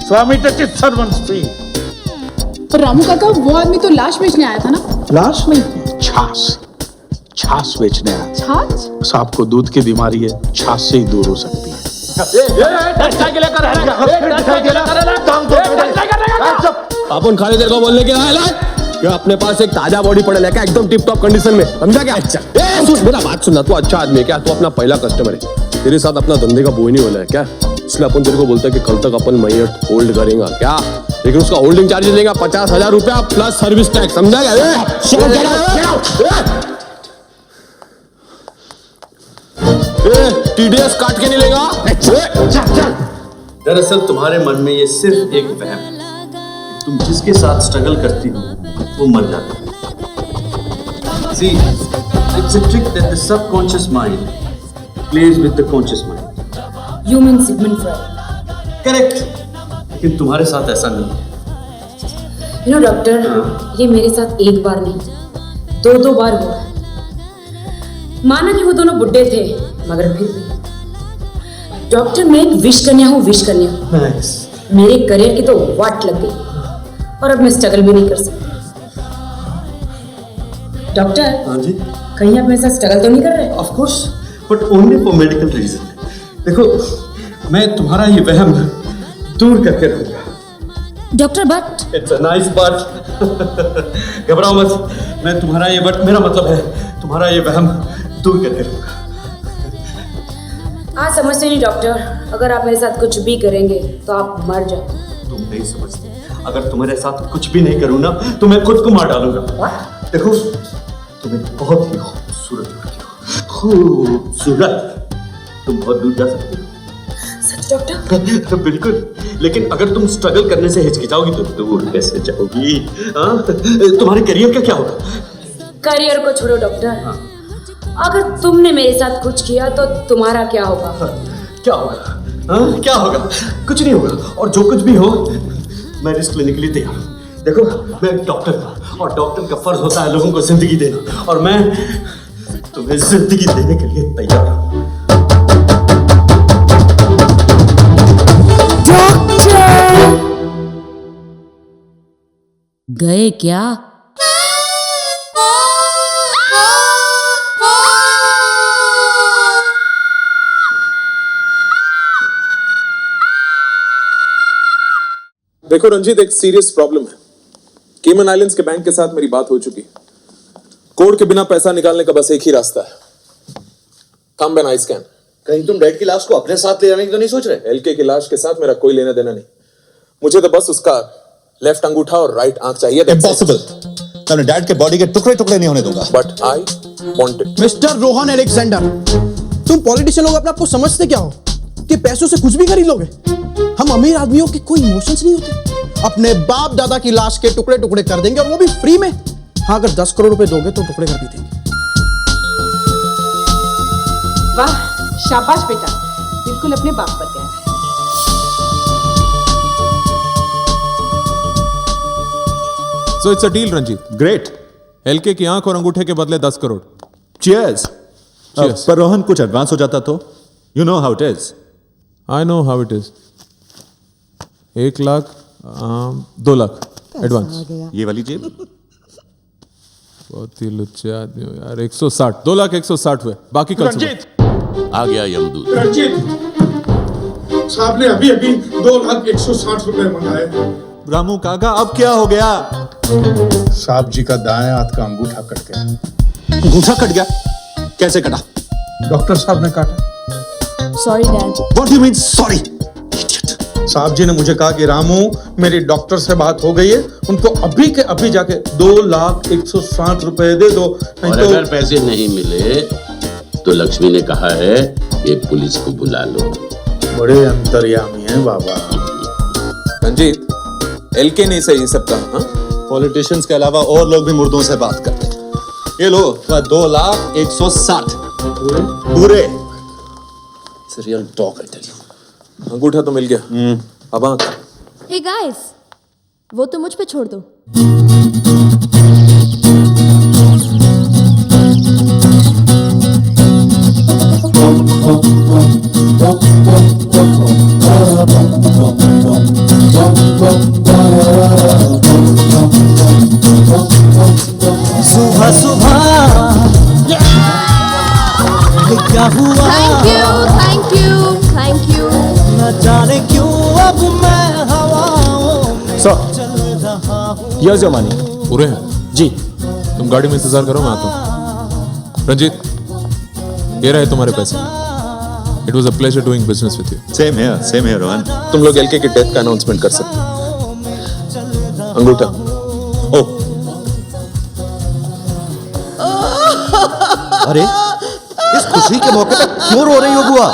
Swami touch is servants free. पर रामू काका, वो आदमी तो लाश बेचने आया था ना? लाश नहीं, छाछ बेचने आया। छाछ? साहब को दूध की बीमारी है, छाछ से ही दूर हो सकती है। अपन खाली देर को बोलने के आया कि अपने पास एक ताजा बॉडी पड़े लेके एकदम टिप टॉप कंडीशन में, समझा क्या? अच्छा सुन, मेरा बात सुनना, तू अच्छा आदमी है क्या? तू अपना पहला कस्टमर है, तेरे साथ अपना धंधे का बोई नहीं होना है क्या? इसलिए अपन तेरे को बोलते हैं कि कल तक अपन मैयत होल्ड करेंगे क्या, लेकिन उसका होल्डिंग चार्जेस लेगा 50,000 रुपया प्लस सर्विस टैक्स, समझा क्या? TDS काट के नहीं लेगा। दरअसल तुम्हारे मन में ये सिर्फ एक वहम है। तुम जिसके साथ स्ट्रगल करती हो वो मर जाता है। See, it's a trick that the subconscious mind plays with the conscious mind. You mean Sigmund Freud? Correct. लेकिन तुम्हारे साथ ऐसा नहीं है। You know, डॉक्टर, ये मेरे साथ एक बार नहीं, दो बार हुआ। माना कि वो दोनों बुड्ढे थे, मगर फिर भी डॉक्टर, मैं एक विश कन्या हूँ। Nice. मेरे करियर की तो वाट लग गई और अब मैं स्ट्रगल भी नहीं कर सकती। डॉक्टर, हाँ जी, कहीं आप मेरे साथ स्ट्रगल तो नहीं कर रहे? Of course, but only for medical reason. देखो, मैं तुम्हारा ये वहम दूर करके रहूंगा। Doctor but it's a nice but. घबराओ मत, मैं तुम्हारा ये बट, मेरा मतलब है तुम्हारा ये वहम दूर करके रहूंगा। आज समझते नहीं डॉक्टर, अगर आप मेरे साथ कुछ भी करेंगे तो आप मर जाओ। तुम नहीं समझते, अगर तुम्हारे साथ कुछ भी नहीं करूँ ना तो मैं खुद को मार डालूंगा। देखो तुम्हें बहुत ही खूबसूरत लड़की हो, खूबसूरत, तुम बहुत दूर जा सकते हो। सच डॉक्टर? बिल्कुल, लेकिन अगर तुम स्ट्रगल करने से हिचकिचाओगी तो दूर कैसे जाओगी? तुम्हारे करियर का क्या होगा? करियर को छोड़ो डॉक्टर, अगर तुमने मेरे साथ कुछ किया तो तुम्हारा क्या होगा? क्या होगा? क्या होगा? कुछ नहीं होगा, और जो कुछ भी हो मैं रिस्क लेने के लिए तैयार हूँ। देखो मैं एक डॉक्टर हूँ और डॉक्टर का फर्ज होता है लोगों को जिंदगी देना, और मैं तुम्हें जिंदगी देने के लिए तैयार हूँ। गए क्या? देखो रंजीत, एक सीरियस प्रॉब्लम है। केमन आइलैंड्स के बैंक के साथ मेरी बात हो चुकी। कोड के बिना पैसा निकालने का बस एक ही रास्ता है, थंब एंड आई स्कैन। कहीं तुम डैड की लाश को अपने साथ ले जाने की तो नहीं सोच रहे? एलके की लाश के साथ मेरा कोई लेना देना नहीं, मुझे तो बस उसका लेफ्ट अंगूठा और राइट आंख चाहिए। इम्पॉसिबल, मैं अपने डैड के बॉडी के टुकड़े टुकड़े नहीं होने दूंगा। But I want it. Mister Rohan Alexander, तुम पॉलिटिशियन लोग अपने आप को समझते क्या हो कि पैसों से कुछ भी खरीद लोगे? हम अमीर आदमियों के कोई इमोशंस नहीं होते। अपने बाप दादा की लाश के टुकड़े टुकड़े कर देंगे, और वो भी फ्री में। हाँ, अगर 10 करोड़ रुपए दोगे तो टुकड़े कर भी देंगे। वाह, शाबाश बेटा, बिल्कुल अपने बाप पर गया है। So it's a deal Ranjit. Great. LK की आंख और अंगूठे के बदले 10 करोड़। चीयर्स। पर रोहन कुछ एडवांस हो जाता तो? You know how it is. I know how it is. 1 lakh 2 lakh advance. ये वाली जेब बहुत ही लुच्चे आदमी हो यार। 160, 2 लाख 160 हुए, बाकी कल सुबह। आ गया यमदूत। रंजीत साहब ने अभी अभी 2,160 रुपए मंगाए। रामू काका, अब क्या हो गया? साहब जी का दाएं हाथ का अंगूठा कट गया। अंगूठा कट गया? कैसे कटा? डॉक्टर साहब ने काटा। Sorry dad. What do you mean sorry? साहब जी ने मुझे कहा कि रामू, मेरी डॉक्टर से बात हो गई है, उनको अभी के अभी जाके 2,160 रुपए दे दो, नहीं और तो अगर पैसे नहीं मिले तो लक्ष्मी ने कहा है कि पुलिस को बुला लो। बड़े अंतर्यामी हैं बाबा। रंजीत, एलके नहीं सही सब काम। पॉलिटिशियंस के अलावा और लोग भी मुर्दों से बात करते हैं। ये लो 2,160 पूरे। Real talk, I tell you. अंगूठा तो मिल गया, अब आंख। हे गाइस, वो तो मुझ पे छोड़ दो। सुबह सुबह क्या हुआ? Thank you. न जाने क्यों अब मैं हवाओं में चल रहा हूँ। Here's your money. पूरे हैं जी। तुम गाड़ी में इंतजार करो, मैं आता हूँ। रंजीत, ये रहे तुम्हारे पैसे। It was a pleasure doing business with you. Same here, Rohan. तुम लोग एलके की डेथ का अनाउंसमेंट कर सकते हो। अंगूठा। ओह, अरे, इस खुशी के मौके पे क्यों रो रही हो बुआ?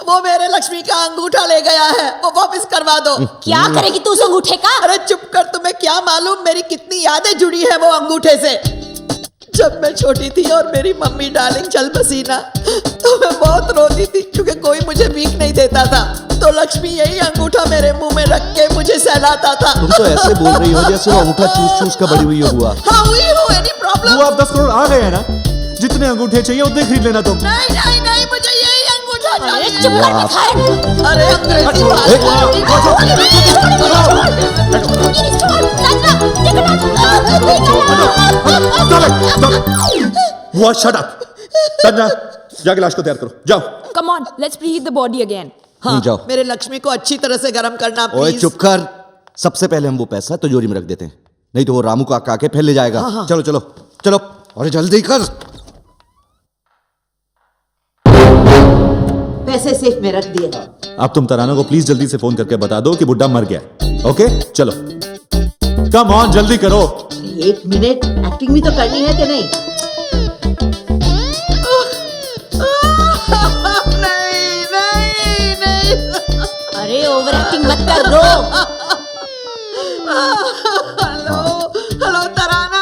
वो मेरे लक्ष्मी का अंगूठा ले गया है, वो वापस करवा दो। क्या करेगी तू उस अंगूठे का? अरे चुप कर, तुम्हें क्या मालूम मेरी कितनी यादें जुड़ी है वो अंगूठे से। जब मैं छोटी थी और मेरी मम्मी डार्लिंग चल बसी ना, तो मैं बहुत रोती थी क्योंकि कोई मुझे भीख नहीं देता था। तो लक्ष्मी यही अंगूठा मेरे मुंह में रख के मुझे सहलाता था। तुम तो ऐसे बोल रही हो जैसे वो अंगूठा चूस चूस कर बड़ी हुई हो बुआ। हाँ हुई हो, एनी प्रॉब्लम? बुआ, अब 10 करोड़ आ गए हैं ना? जितने अंगूठे चाहिए उतने खरीद लेना तुम। नहीं, मुझे यही अंगूठा चाहिए। चुप कर भिखारी। अरे अंग्रेजी बुआ, शट अप। संजना, जाके लाश को तैयार करो, जाओ। Come on, let's preheat the body again. हाँ, जाओ। मेरे लक्ष्मी को अच्छी तरह से गर्म करना ओए प्लीज। चुप कर, सबसे पहले हम वो पैसा तिजोरी में रख देते हैं, नहीं तो वो रामू काका आके फिर ले जाएगा। हाँ। चलो चलो चलो, अरे जल्दी कर। पैसे सेफ में रख दिए। अब तुम तराना को प्लीज जल्दी से फोन करके बता दो कि बुड्ढा मर गया है। ओके चलो, कम ऑन जल्दी करो। 1 मिनट, एक्टिंग भी तो करनी है कि नहीं? अरे ओवर एक्टिंग मत कर, रो। हेलो तराना।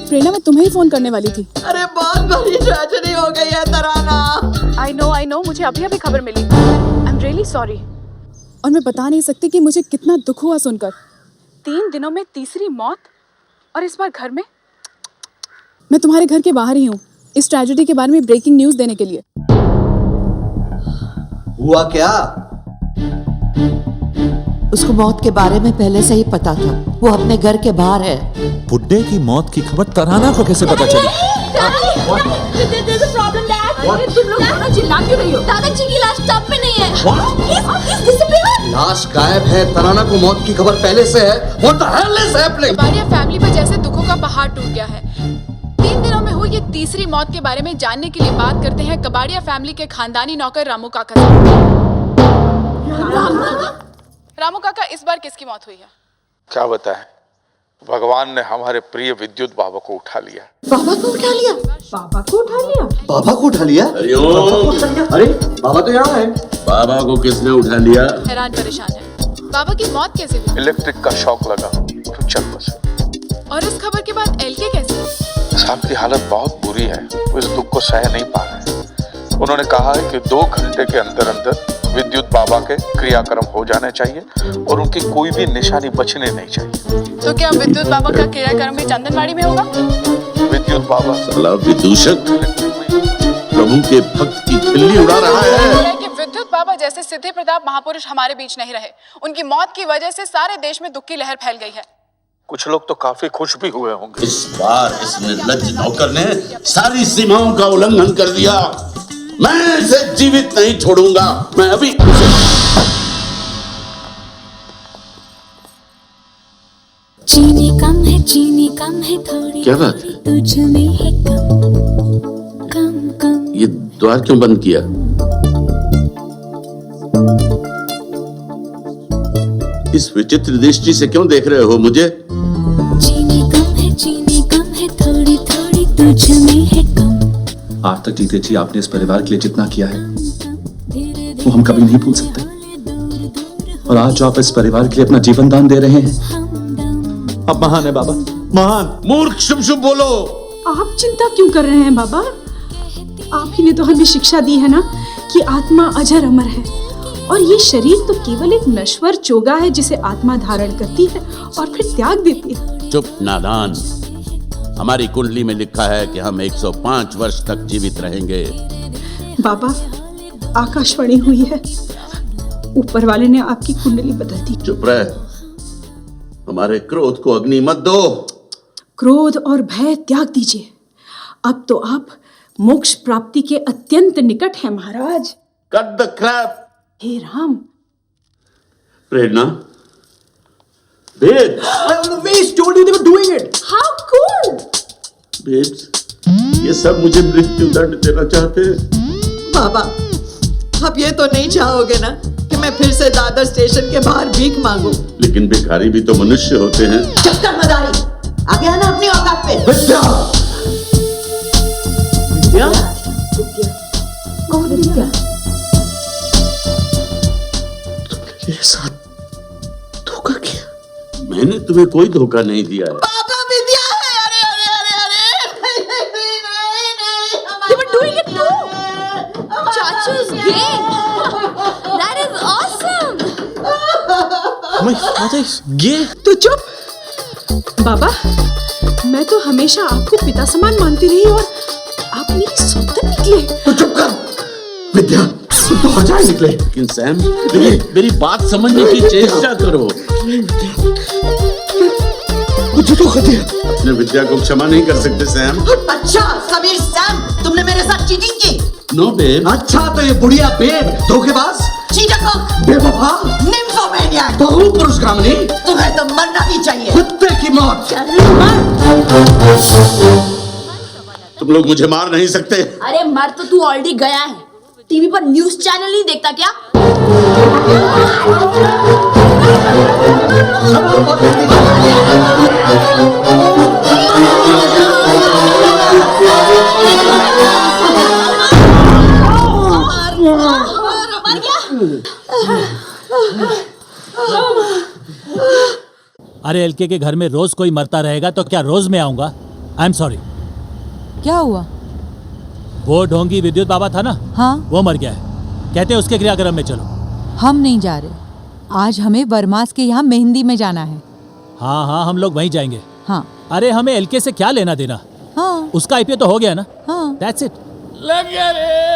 प्रेरणा, मैं तुम्हें ही फोन करने वाली थी। अरे बहुत बड़ी ट्रेजेडी हो गई है तराना। आई नो, मुझे अभी अभी खबर मिली। I am really sorry. और मैं बता नहीं सकती कि मुझे कितना दुख हुआ सुनकर। 3 दिनों में तीसरी मौत, और इस बार घर में। मैं तुम्हारे घर के बाहर ही हूँ इस ट्रेजेडी के बारे में ब्रेकिंग न्यूज देने के लिए। हुआ क्या? उसको मौत के बारे में पहले से ही पता था, वो अपने घर के बाहर है। बुड्ढे की मौत की खबर तराना को कैसे पता चली? तुम लोग दोनों चिल्ला क्यों रही हो? दादाजी की लाश टब में नहीं है। लाश गायब है, तराना को मौत की खबर पहले से है। What the hell is happening? Kabadia family पर जैसे दुखों का पहाड़ टूट गया है। 3 दिनों में हुई ये तीसरी मौत के बारे में जानने के लिए बात करते हैं कबाड़िया फैमिली के खानदानी नौकर रामू काका से। रामू काका, इस बार किसकी मौत हुई है? क्या बताएं, भगवान ने हमारे प्रिय विद्युत बाबा को उठा लिया। बाबा को उठा लिया? बाबा को उठा लिया? बाबा को उठा लिया? अरे बाबा तो यहाँ है। बाबा को किसने उठा लिया? हैरान परेशान है। बाबा की मौत कैसे हुई? इलेक्ट्रिक का शॉक लगा तो चल बसे। और इस खबर के बाद एलके कैसे? साहब की हालत बहुत बुरी है, वो इस दुख को सह नहीं पा रहे। उन्होंने कहा है कि 2 घंटे के अंदर अंदर विद्युत बाबा के क्रियाक्रम हो जाने चाहिए और उनकी कोई भी निशानी बचने नहीं चाहिए। तो क्या विद्युत बाबा का क्रियाक्रम भी चंदनवाड़ी में होगा? विद्युत बाबा साला विदूषक प्रभु के भक्त की खिल्ली उड़ा रहा है। कि विद्युत बाबा जैसे सिद्धि प्रताप महापुरुष हमारे बीच नहीं रहे। उनकी मौत की वजह से सारे देश में दुख की लहर फैल गई है। कुछ लोग तो काफी खुश भी हुए होंगे। इस बार इस निर्लज्ज नौकर ने सारी सीमाओं का उल्लंघन कर दिया। मैं इसे जीवित नहीं छोड़ूंगा। मैं अभी चीनी कम है थोड़ी। क्या बात है? तुझ में है कम। ये द्वार क्यों बंद किया? इस विचित्र दृष्टि से क्यों देख रहे हो मुझे? चीनी कम है थोड़ी तुझ में है कम। आज तक जीते जी आपने इस परिवार के लिए जितना किया है वो हम कभी नहीं भूल सकते। और आज जो आप इस परिवार के लिए अपना जीवन दान दे रहे हैं, अब महान है बाबा, महान। मूर्ख, शुभ शुभ बोलो। आप चिंता क्यों कर रहे हैं बाबा? आप ही ने तो हमें शिक्षा दी है ना कि आत्मा अजर अमर है, और ये शरीर तो केवल एक नश्वर चोगा है जिसे आत्मा धारण करती है और फिर त्याग देती है। चुप नादान। हमारी कुंडली में लिखा है कि हम 105 वर्ष तक जीवित रहेंगे। बाबा, आकाशवाणी हुई है, ऊपर वाले ने आपकी कुंडली बदल दी। चुप रहे, हमारे क्रोध को अग्नि मत दो। क्रोध और भय त्याग दीजिए। अब तो आप मोक्ष प्राप्ति के अत्यंत निकट हैं महाराज। Cut the crap. हे Ram. Prerna, babes, We told you they were doing it. How cool? Babes, ये सब मुझे मृत्यु दंड देना चाहते हैं। बाबा, आप ये तो नहीं चाहोगे ना कि मैं फिर से दादर स्टेशन के बाहर भीख मांगू? लेकिन भिखारी भी तो मनुष्य होते हैं। चक्कर मदारी, आ गया ना अपनी औकात पे। विद्या, विद्या, कौन विद्या? मेरे साथ धोखा किया। मैंने तुम्हें कोई धोखा नहीं दिया है। पापा विद्या है। अरे अरे अरे अरे They were doing it too. Chachu's gay. That is awesome. My father is gay. तो चुप। बाबा, मैं तो हमेशा आपको पिता समान मानती रही और आप मेरी सौतन निकले। तो चुप कर विद्या, तुम तो बजाय निकले। लेकिन सैम, मेरी बात समझने की चेष्टा करो। मुझे तो खतिया। अपने विद्या को क्षमा नहीं कर सकते सैम। अच्छा समीर सैम, तुमने मेरे साथ चीटिंग की? No babe. अच्छा तो ये बुढ़िया बेब, धोखेबाज, चीटक, बेवफा, निम्फोमैन। मैनियाक। तो हूँ पुरुषगामिनी। तुम्हें तो मरना ही चाहिए। कुत्ते की मौत। तुम लोग मुझे मार नहीं सकते। अरे मर तो तू ऑलरेडी गया है। टीवी पर न्यूज़ चैनल नहीं देखता क्या? अरे एलके के घर में रोज कोई मरता रहेगा तो क्या रोज मैं आऊंगा? I am sorry. क्या हुआ? वो ढोंगी विद्युत बाबा था ना, हाँ वो मर गया है। कहते हैं उसके क्रियाक्रम में चलो। हम नहीं जा रहे। आज हमें वर्मास के यहाँ मेहंदी में जाना है। हाँ हाँ हम लोग वहीं जाएंगे। हाँ अरे हमें एलके से क्या लेना देना? हाँ उसका आईपीओ तो हो गया ना। हाँ दैट्स इट। लग गया रे।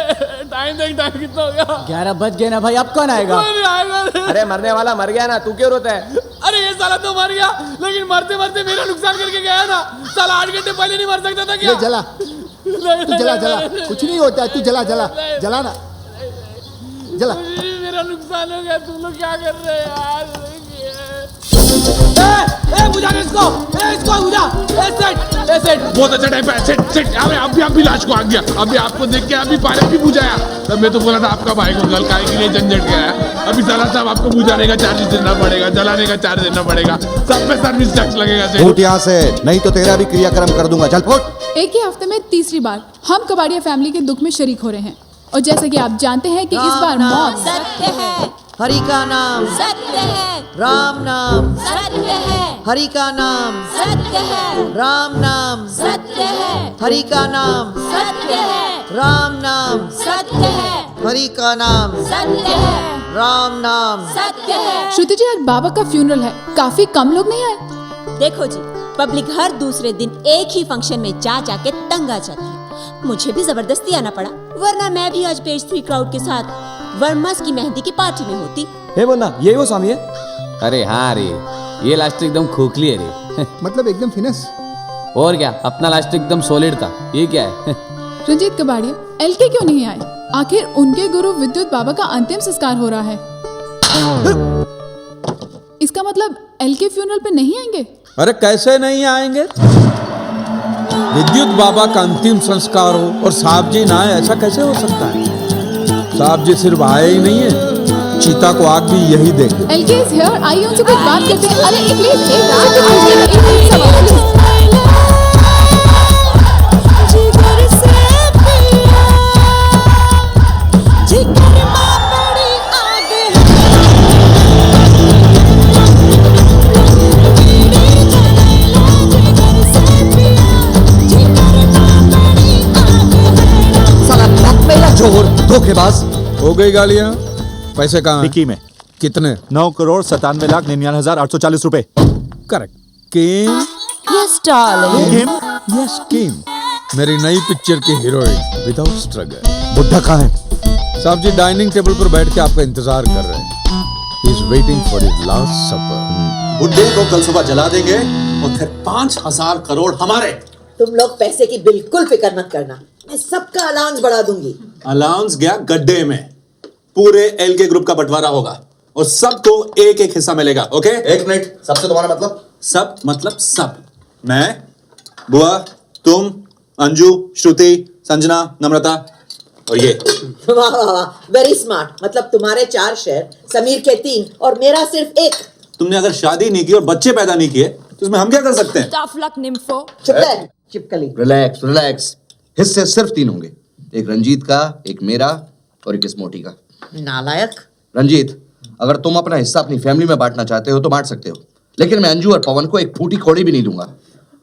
टाइम कितना हो गया? 11 बज गए ना भाई, अब कौन आएगा? कोई नहीं आएगा रे। अरे मरने वाला मर गया ना, तू क्यों रोता है? अरे ये साला तो मर गया, लेकिन मरते मरते मेरा नुकसान करके गया ना। साला 8 घंटे पहले नहीं मर सकता था क्या? जला जला जला, कुछ नहीं होता है, तू जला जला जला ना, जला। मेरा नुकसान हो गया, तुम लोग क्या कर रहे हैं यार? बुझा इसको, इसको बुझा। सेट बहुत अच्छा टाइप है। सेट अभी लाश को आ गया। अभी आपको देख के अभी पायलट भी बुझाया। तब मैं तो बोला था आपका भाई को गल काय के लिए झंझट गया है। अभी साला साहब आपको बुझाने का चार्ज देना पड़ेगा, जलाने का चार्ज देना पड़ेगा, सब पे सर्विस टैक्स लगेगा। फुट यहाँ से, नहीं तो तेरा भी क्रियाक्रम कर दूंगा। चल फुट। एक ही हफ्ते में तीसरी बार हम कबाड़िया फैमिली के दुख में शरीक हो रहे हैं। और जैसे कि आप जानते हैं कि इस बार मौत सत्य है, हरि का नाम सत्य है, राम नाम सत्य है, हरि का नाम सत्य है, राम नाम सत्य है, हरि का नाम सत्य है, राम नाम सत्य है, हरि का नाम सत्य है, राम नाम सत्य है। श्रुति जी, आज बाबा का फ्यूनरल है, काफी कम लोग नहीं आए। देखो जी, पब्लिक हर दूसरे दिन एक ही फंक्शन में जा के तंग आ जाती है। मुझे भी जबरदस्ती आना पड़ा, वरना मैं भी आज पेज 3 क्राउड के साथ वर्मास की मेहंदी की पार्टी में होती। हे मुन्ना, ये वो स्वामी है? अरे हाँ रे, ये लास्ट एकदम खोखली है रे। मतलब एकदम फिनिश। और क्या, अपना लास्ट एकदम सॉलिड था। ये क्या है? रंजीत कबाड़िया एलके क्यों नहीं आए? आखिर उनके गुरु विद्युत बाबा का अंतिम संस्कार हो रहा है। इसका मतलब एलके फ्यूनरल पे नहीं आएंगे? अरे कैसे नहीं आएंगे? विद्युत बाबा का अंतिम संस्कार हो और साहब जी ना आए, ऐसा कैसे हो सकता है? साहब जी सिर्फ आए ही नहीं है, चीता को आग भी यही देंगे। एलके इज हियर, आइए उनसे कुछ बात करते हैं। अरे एक सवाल। चोर धोखेबाज। हो गई गालियां। पैसे कहाँ? डिक्की में। कितने? 9,97,98,40,840 रुपए। Correct. Kim? Yes darling. Yes Kim, मेरी नई पिक्चर की हीरोइन विदाउट स्ट्रगल। बुड्ढा कहाँ है? साहब जी डाइनिंग टेबल पर बैठ के आपका इंतजार कर रहे हैं। He is waiting for his last supper. बुड्ढे को कल सुबह जला देंगे और फिर 5,000 करोड़ हमारे। तुम लोग पैसे की बिल्कुल फिक्र मत करना, मैं सबका अलाउंस बढ़ा दूंगी। अलाउंस गया गड्ढे में। पूरे एल के ग्रुप का बंटवारा होगा और सबको एक एक हिस्सा मिलेगा। ओके? एक मिनट, सबसे तुम्हारा मतलब? सब मतलब सब। मैं, बुआ, तुम, अंजू, श्रुति, संजना, नम्रता और ये। वाह वाह वाह, वेरी स्मार्ट। मतलब तुम्हारे 4 शेयर, समीर के 3 और मेरा सिर्फ 1। तुमने अगर शादी नहीं की और बच्चे पैदा नहीं किए तो उसमें हम क्या कर सकते हैं? Tough luck nympho. चुप रह, चिपकली। Relax relax. हिस्से सिर्फ 3 होंगे, एक रंजीत का, एक मेरा और एक इस मोटी का। नालायक। रंजीत, अगर तुम अपना हिस्सा अपनी फैमिली में बांटना चाहते हो तो बांट सकते हो, लेकिन मैं अंजू और पवन को एक फूटी कौड़ी भी नहीं दूंगा।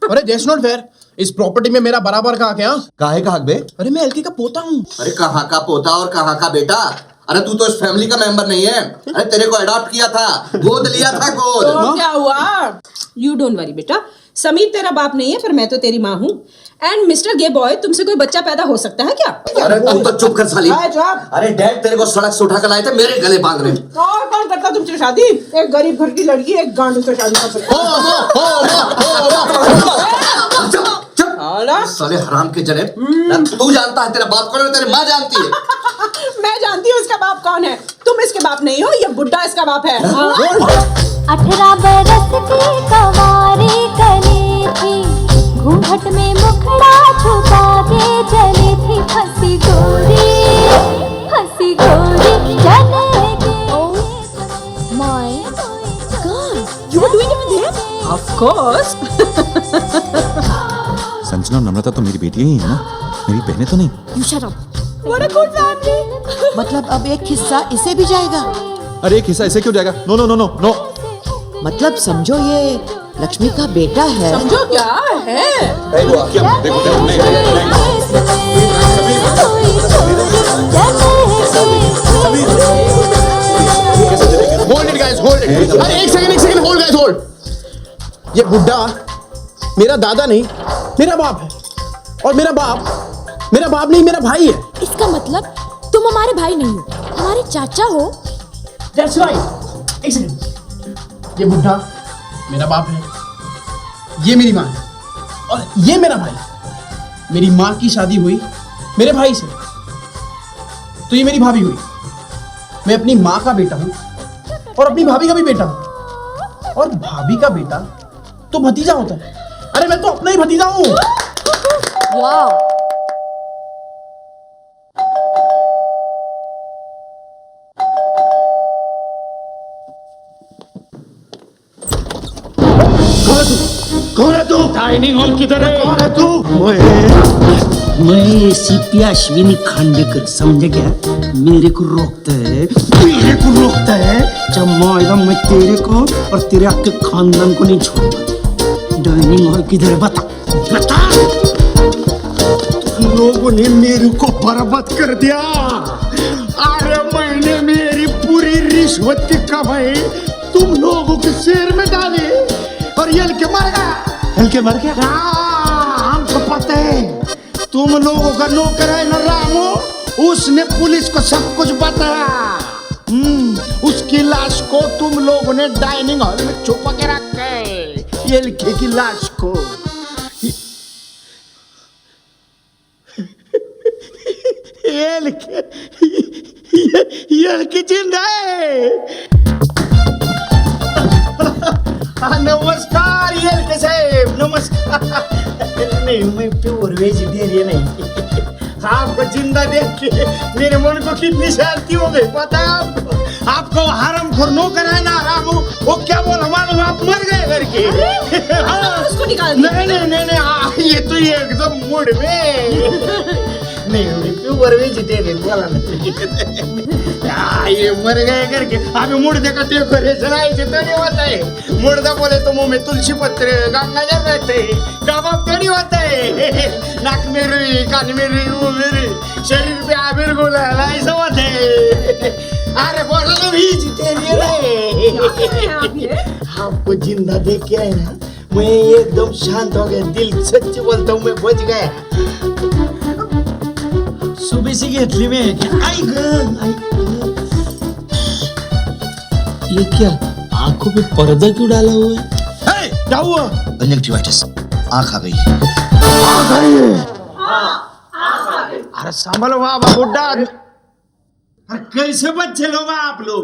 अरे दैट्स नॉट फेयर। इस प्रॉपर्टी में मेरा बराबर का हक है। काहे का हक बे? अरे मैं एलके का पोता हूँ। अरे कहाँ का पोता और कहाँ का बेटा? अरे तू तो इस फैमिली का मेंबर नहीं है। अरे तेरे को अडॉप्ट किया था, गोद लिया था, गोद। तो क्या हुआ? यू डोंट वरी बेटा, समीर तेरा बाप नहीं है पर मैं तो तेरी माँ हूँ। एंड मिस्टर गे बॉय, तुमसे कोई बच्चा पैदा हो सकता है क्या? अरे तू तो चुप कर साली। अरे डैड तेरे को सड़क से उठा कर लाए थे मेरे गले बांध रहे। और कौन करता तुमसे शादी? एक गरीब घर की लड़की एक गांडू से शादी कर सकती है। साले हराम के जने। तू जानता है तेरा बाप कौन है, तेरी माँ जानती है। मैं जानती हूँ उसका बाप कौन है। तुम इसके बाप नहीं हो, ये बुड्ढा इसका बाप है। 18 बरस की कवारी कली थी, घूंघट में मुखड़ा छुपा के चली थी, हंसी गोरी चले my God, you were doing it with him? Of course. Sanjana और नम्रता तो मेरी बेटियां ही है ना, मेरी बहनें तो नहीं। You shut up. What a good family. मतलब अब एक हिस्सा इसे भी जाएगा? अरे एक हिस्सा ऐसे क्यों जाएगा? No no no no no. मतलब समझो ये लक्ष्मी का बेटा है। समझो क्या है? Hold it guys, hold it. अरे एक सेकंड होल्ड गाइस, होल्ड। ये बुड्ढा मेरा दादा नहीं, मेरा बाप है। और मेरा बाप नहीं, मेरा भाई है। इसका मतलब तुम हमारे भाई नहीं हो, हमारे चाचा हो। That's right। एक सेकंड, ये बुड्ढा मेरा बाप है, ये मेरी माँ है, और ये मेरा भाई। मेरी माँ की शादी हुई मेरे भाई से, तो ये मेरी भाभी हुई। मैं अपनी माँ का बेटा हूँ और अपनी भाभी का भी बेटा हूँ, और भाभी का बेटा तो भतीजा होता है। अरे मैं तो अपना ही भतीजा हूँ। वाह। कौन है तू? डाइनिंग हॉल किधर है? कौन है तू? मैं सीपी अश्विनी खांडेकर, समझे क्या? मेरे को रोकता है जब माएगा मैं तेरे को और तेरे आपके खानदान को नहीं छोड़ूंगा। डाइनिंग हॉल किधर है? बता। तुम लोगों ने मेरे को बर्बाद कर दिया। अरे मैंने मेरी पूरी रिश्वत की कमाई तुम लोगों के शेर में डाली और ये हल्के मर गया। हमको पता है तुम लोगों का नौकर है ना रामू, उसने पुलिस को सब कुछ बताया। उसकी लाश को तुम लोगों ने डाइनिंग हॉल में छुपा के रखा है। ये हल्के की लाश को ये जिंदा है। नमस्कार ये साहब, नमस्कार। नहीं, मैं प्योर वेजिटेरियन है। आपको जिंदा देख के मेरे मन को कितनी शांति हो गई, पता है आपको? आपको हरामखोर नौकर है ना रामू, वो क्या बोला मालूम? आप मर गए करके। उसको निकाल। नहीं, ये तो ये एकदम मूड में नहीं, प्योर वेजिटेरियन बोला ना। ये मर गए करके आम्ही मुर्दे का डेकोरेशन आहे तरी होत आहे। मुर्दा बोले तो मुंह में तुलसी पत्र गंगाजल रहते, कबाब तरी होता है। नाक में रुई, कान में रुई, मुंह में रुई, शरीर पे आबिर गुलाल ऐसा होता है। अरे बोला ना वेजिटेरियन है। आपको जिंदा देख के है ना, मैं एकदम शांत हो गया। दिल सच्ची बोलता हूँ, मैं बच गया। सुबह से घेतली में ये क्या आंखों पे पर्दा क्यों डाला हुआ है? क्या हुआ? कंजक्टिवाइटिस, आंख आ गई। अरे संभलो बाबा बुड्ढा। अरे कैसे बच्चे लोग आप लोग?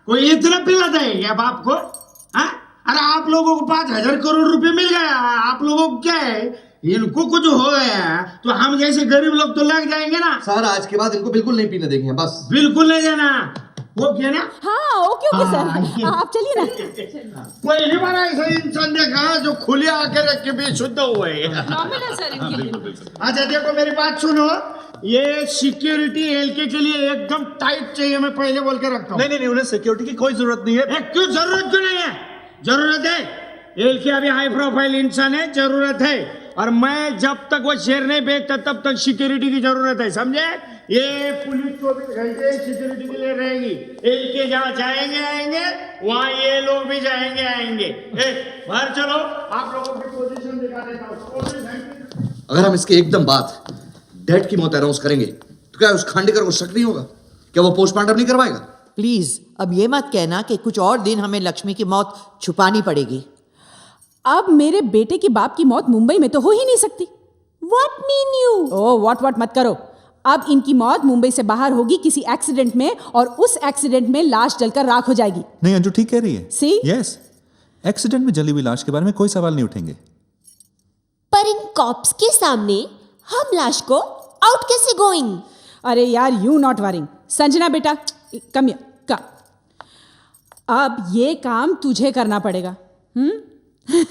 कोई इतना पिलाता है क्या बाप को? अरे आप लोगों को 5,000 करोड़ रुपए मिल गया, आप लोगों को क्या है? इनको कुछ हो गया तो हम जैसे गरीब लोग तो लग जाएंगे ना। सर आज के बाद इनको बिल्कुल नहीं पीने देंगे, बस बिल्कुल नहीं देना। ओके ना? हाँ ओके सर, आप चलिए ना। पहली बार ऐसा इंसान देखा जो खुले आके रख के बेशुद्ध हुए। अच्छा देखो मेरी बात सुनो, ये सिक्योरिटी एलके के लिए एकदम टाइट चाहिए, मैं पहले बोल के रखता हूँ। नहीं, उन्हें सिक्योरिटी की कोई जरूरत नहीं है। क्यों जरूरत क्यों नहीं है? जरूरत है। एलके अभी हाई प्रोफाइल इंसान है, जरूरत है। और मैं जब तक वो शेयर नहीं बेचता तब तक सिक्योरिटी की जरूरत है, समझे? ये पुलिस 24 घंटे सिक्योरिटी के लिए रहेगी। एलके जहाँ जाएंगे आएंगे, वहाँ ये लोग भी जाएंगे आएंगे। बाहर चलो, आप लोगों की पोजीशन दिखा देता हूँ। अगर हम इसके एकदम बाद डेड की मौत अनाउंस करेंगे तो क्या उस खांडेकर को शक नहीं होगा? क्या वो पोस्टमार्टम नहीं करवाएगा? प्लीज अब ये मत कहना कि कुछ और दिन हमें लक्ष्मी की मौत छुपानी पड़ेगी। अब मेरे बेटे की बाप की मौत मुंबई में तो हो ही नहीं सकती। What mean you? Oh what मत करो। अब इनकी मौत मुंबई से बाहर होगी किसी एक्सीडेंट में, और उस एक्सीडेंट में लाश जलकर राख हो जाएगी। नहीं अंजू ठीक कह रही है। सी यस, एक्सीडेंट में जली हुई लाश के बारे में कोई सवाल नहीं उठेंगे। पर इन कॉप्स के सामने हम लाश को आउट कैसे गोइंग? अरे यार, यू नॉट वरिंग। संजना बेटा, कम हियर, कम। अब ये काम तुझे करना पड़ेगा।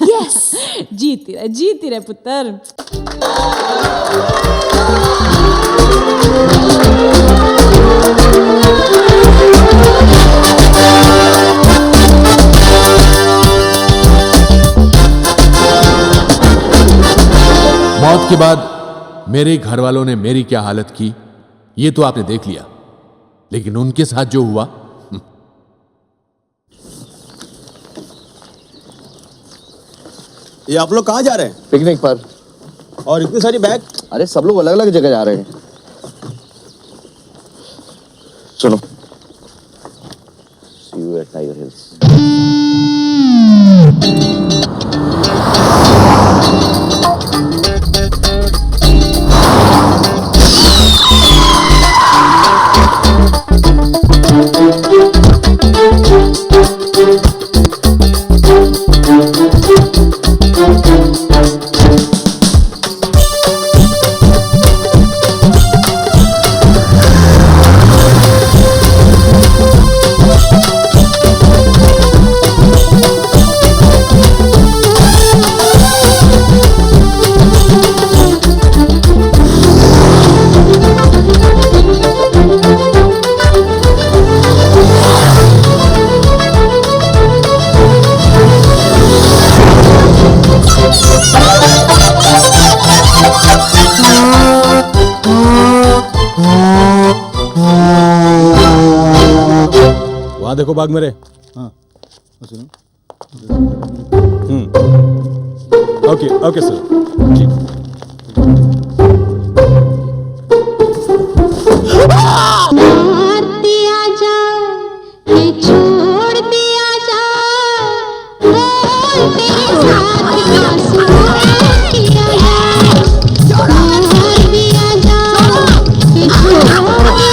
यस। जीती रहे पुत्र। मौत के बाद मेरे घर वालों ने मेरी क्या हालत की ये तो आपने देख लिया, लेकिन उनके साथ जो हुआ, ये आप लोग कहाँ जा रहे हैं? पिकनिक पर। और इतनी सारी बैग? अरे सब लोग अलग अलग जगह जा रहे हैं। चलो। See you at Tiger Hills. वहां देखो बाग मेरे। हाँ ओके सर जी। मार दिया जाए कि छोड़ दिया जाए, बोल तेरे साथ क्या सुना किया है। मार दिया जाए कि छोड़ दिया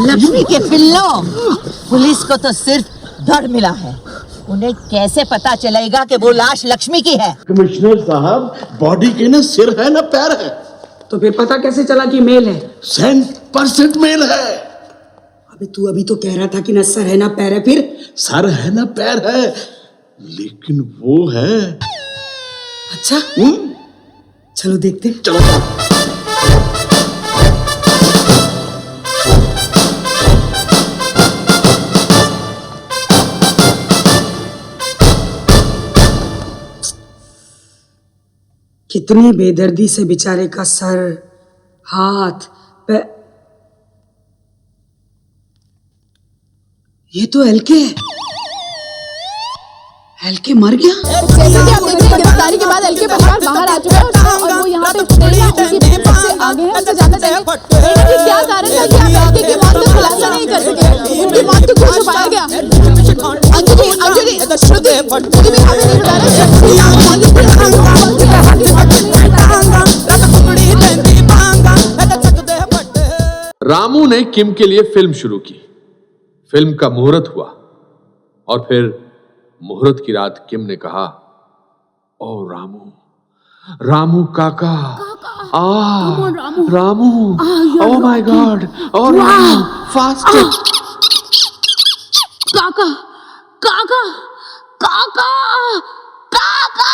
लक्ष्मी के पिल्लों, पुलिस को तो सिर्फ डर मिला है, उन्हें कैसे पता चलेगा कि वो लाश लक्ष्मी की है? कमिश्नर साहब, बॉडी के ना सिर है ना पैर है। तो फिर पता कैसे चला कि मेल है? 100% मेल है। अभी तो कह रहा था कि ना सर है ना पैर है, फिर सर है ना पैर है, लेकिन वो है। अच्छा चलो देखते। चलो कितनी बेदर्दी से बेचारे का सर, हाथ, पैर। ये तो एलके है। एलके मर गया। जैसे कि आप देख रहे हैं, गिरफ्तारी के बाद एलके परिवार बाहर आ चुका है और वो यहाँ पे खड़े हैं, उनकी बहन सबसे आगे है। उनसे जानना चाहेंगे कि क्या कारण था कि आप एलके की मौत का खुलासा नहीं कर सके, उनकी मौत को क्यों छुपाया गया? अंजू जी श्रुति भी हमें नहीं बता रामू ने किम के लिए फिल्म शुरू की। फिल्म का मुहूर्त हुआ और फिर मुहूर्त की रात किम ने कहा, ओ रामू, रामू काका, रामू, ओ माय गॉड, ओ रामू, फास्ट, काका काका काका काका।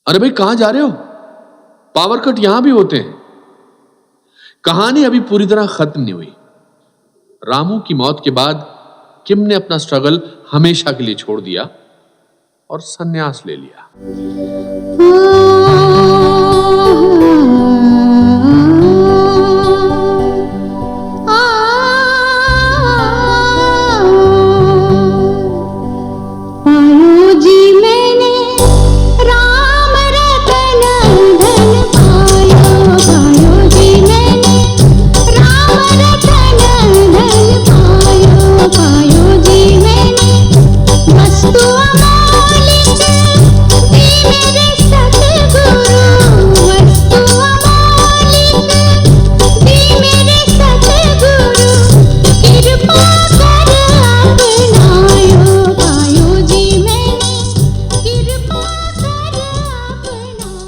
अरे भाई कहां जा रहे हो? पावर कट यहां भी होते हैं। कहानी अभी पूरी तरह खत्म नहीं हुई। रामू की मौत के बाद किम ने अपना स्ट्रगल हमेशा के लिए छोड़ दिया और संन्यास ले लिया। जी मैंने राम रतन धन पाया।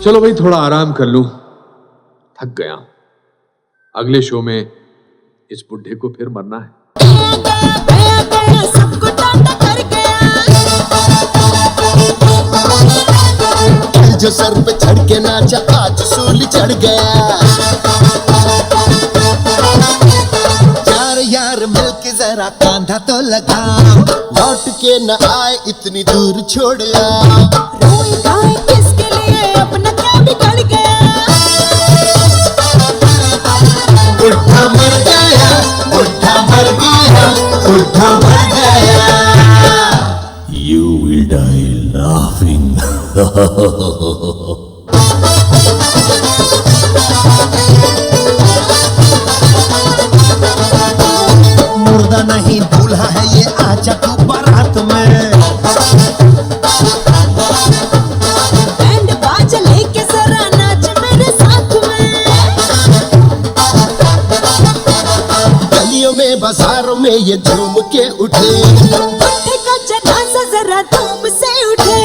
चलो भाई थोड़ा आराम कर लूं, थक गया। अगले शो में इस बुढ़े को फिर मरना है। जो सर पे चढ़ के नाचा आज सूली चढ़ गया। यार यार मिलके जरा कांधा तो लगा, लौट के न आए इतनी दूर छोड़ किसके लिए अपना क्या बिगड़ गया। बुढ़ा मर गया, बुढ़ा मर गया, बुढ़ा मर गया। You will die laughing. मुर्दा नहीं दूल्हा है ये, आजा तू बारात में। बैंड बाजा लेके जरा नाच मेरे साथ में। गलियों में बाजारों में ये झूम के उठे, बुढ़े का जनाजा जरा धूम से उठे।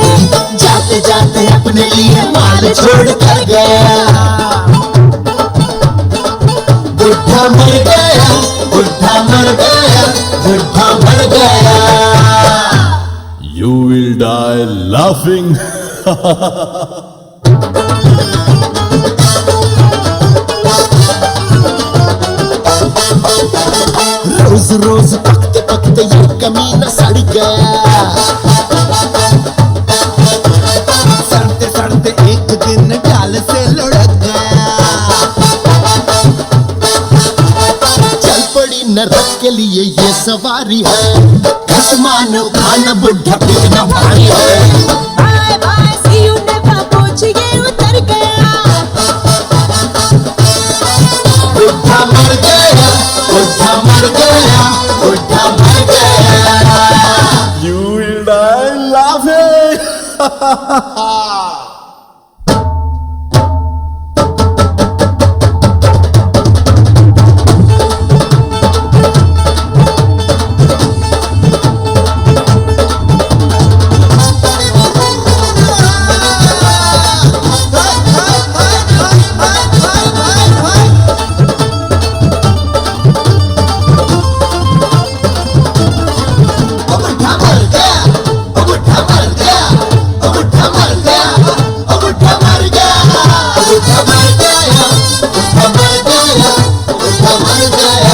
जाते जाते अपने लिए माल छोड़ कर गया। बुढ़ा मर गया, बुढ़ा मर गया, बुढ़ा मर गया। You will die laughing. रोज रोज पकते पकते ये कमीना सड़ गया। सड़ते सड़ते एक दिन डाल से लुढ़क गया। चल पड़ी नरक के लिए ये सवारी है, खसमान खाना बुढ़ा पिघना भारी है। Bye bye see you never पहुंच ये उतर गया। बुढ़ा मर गया, बुढ़ा मर गया, बुढ़ा मर गया। You will die laughing. बुढ़ा मर गया, बुढ़ा मर गया, बुढ़ा मर गया।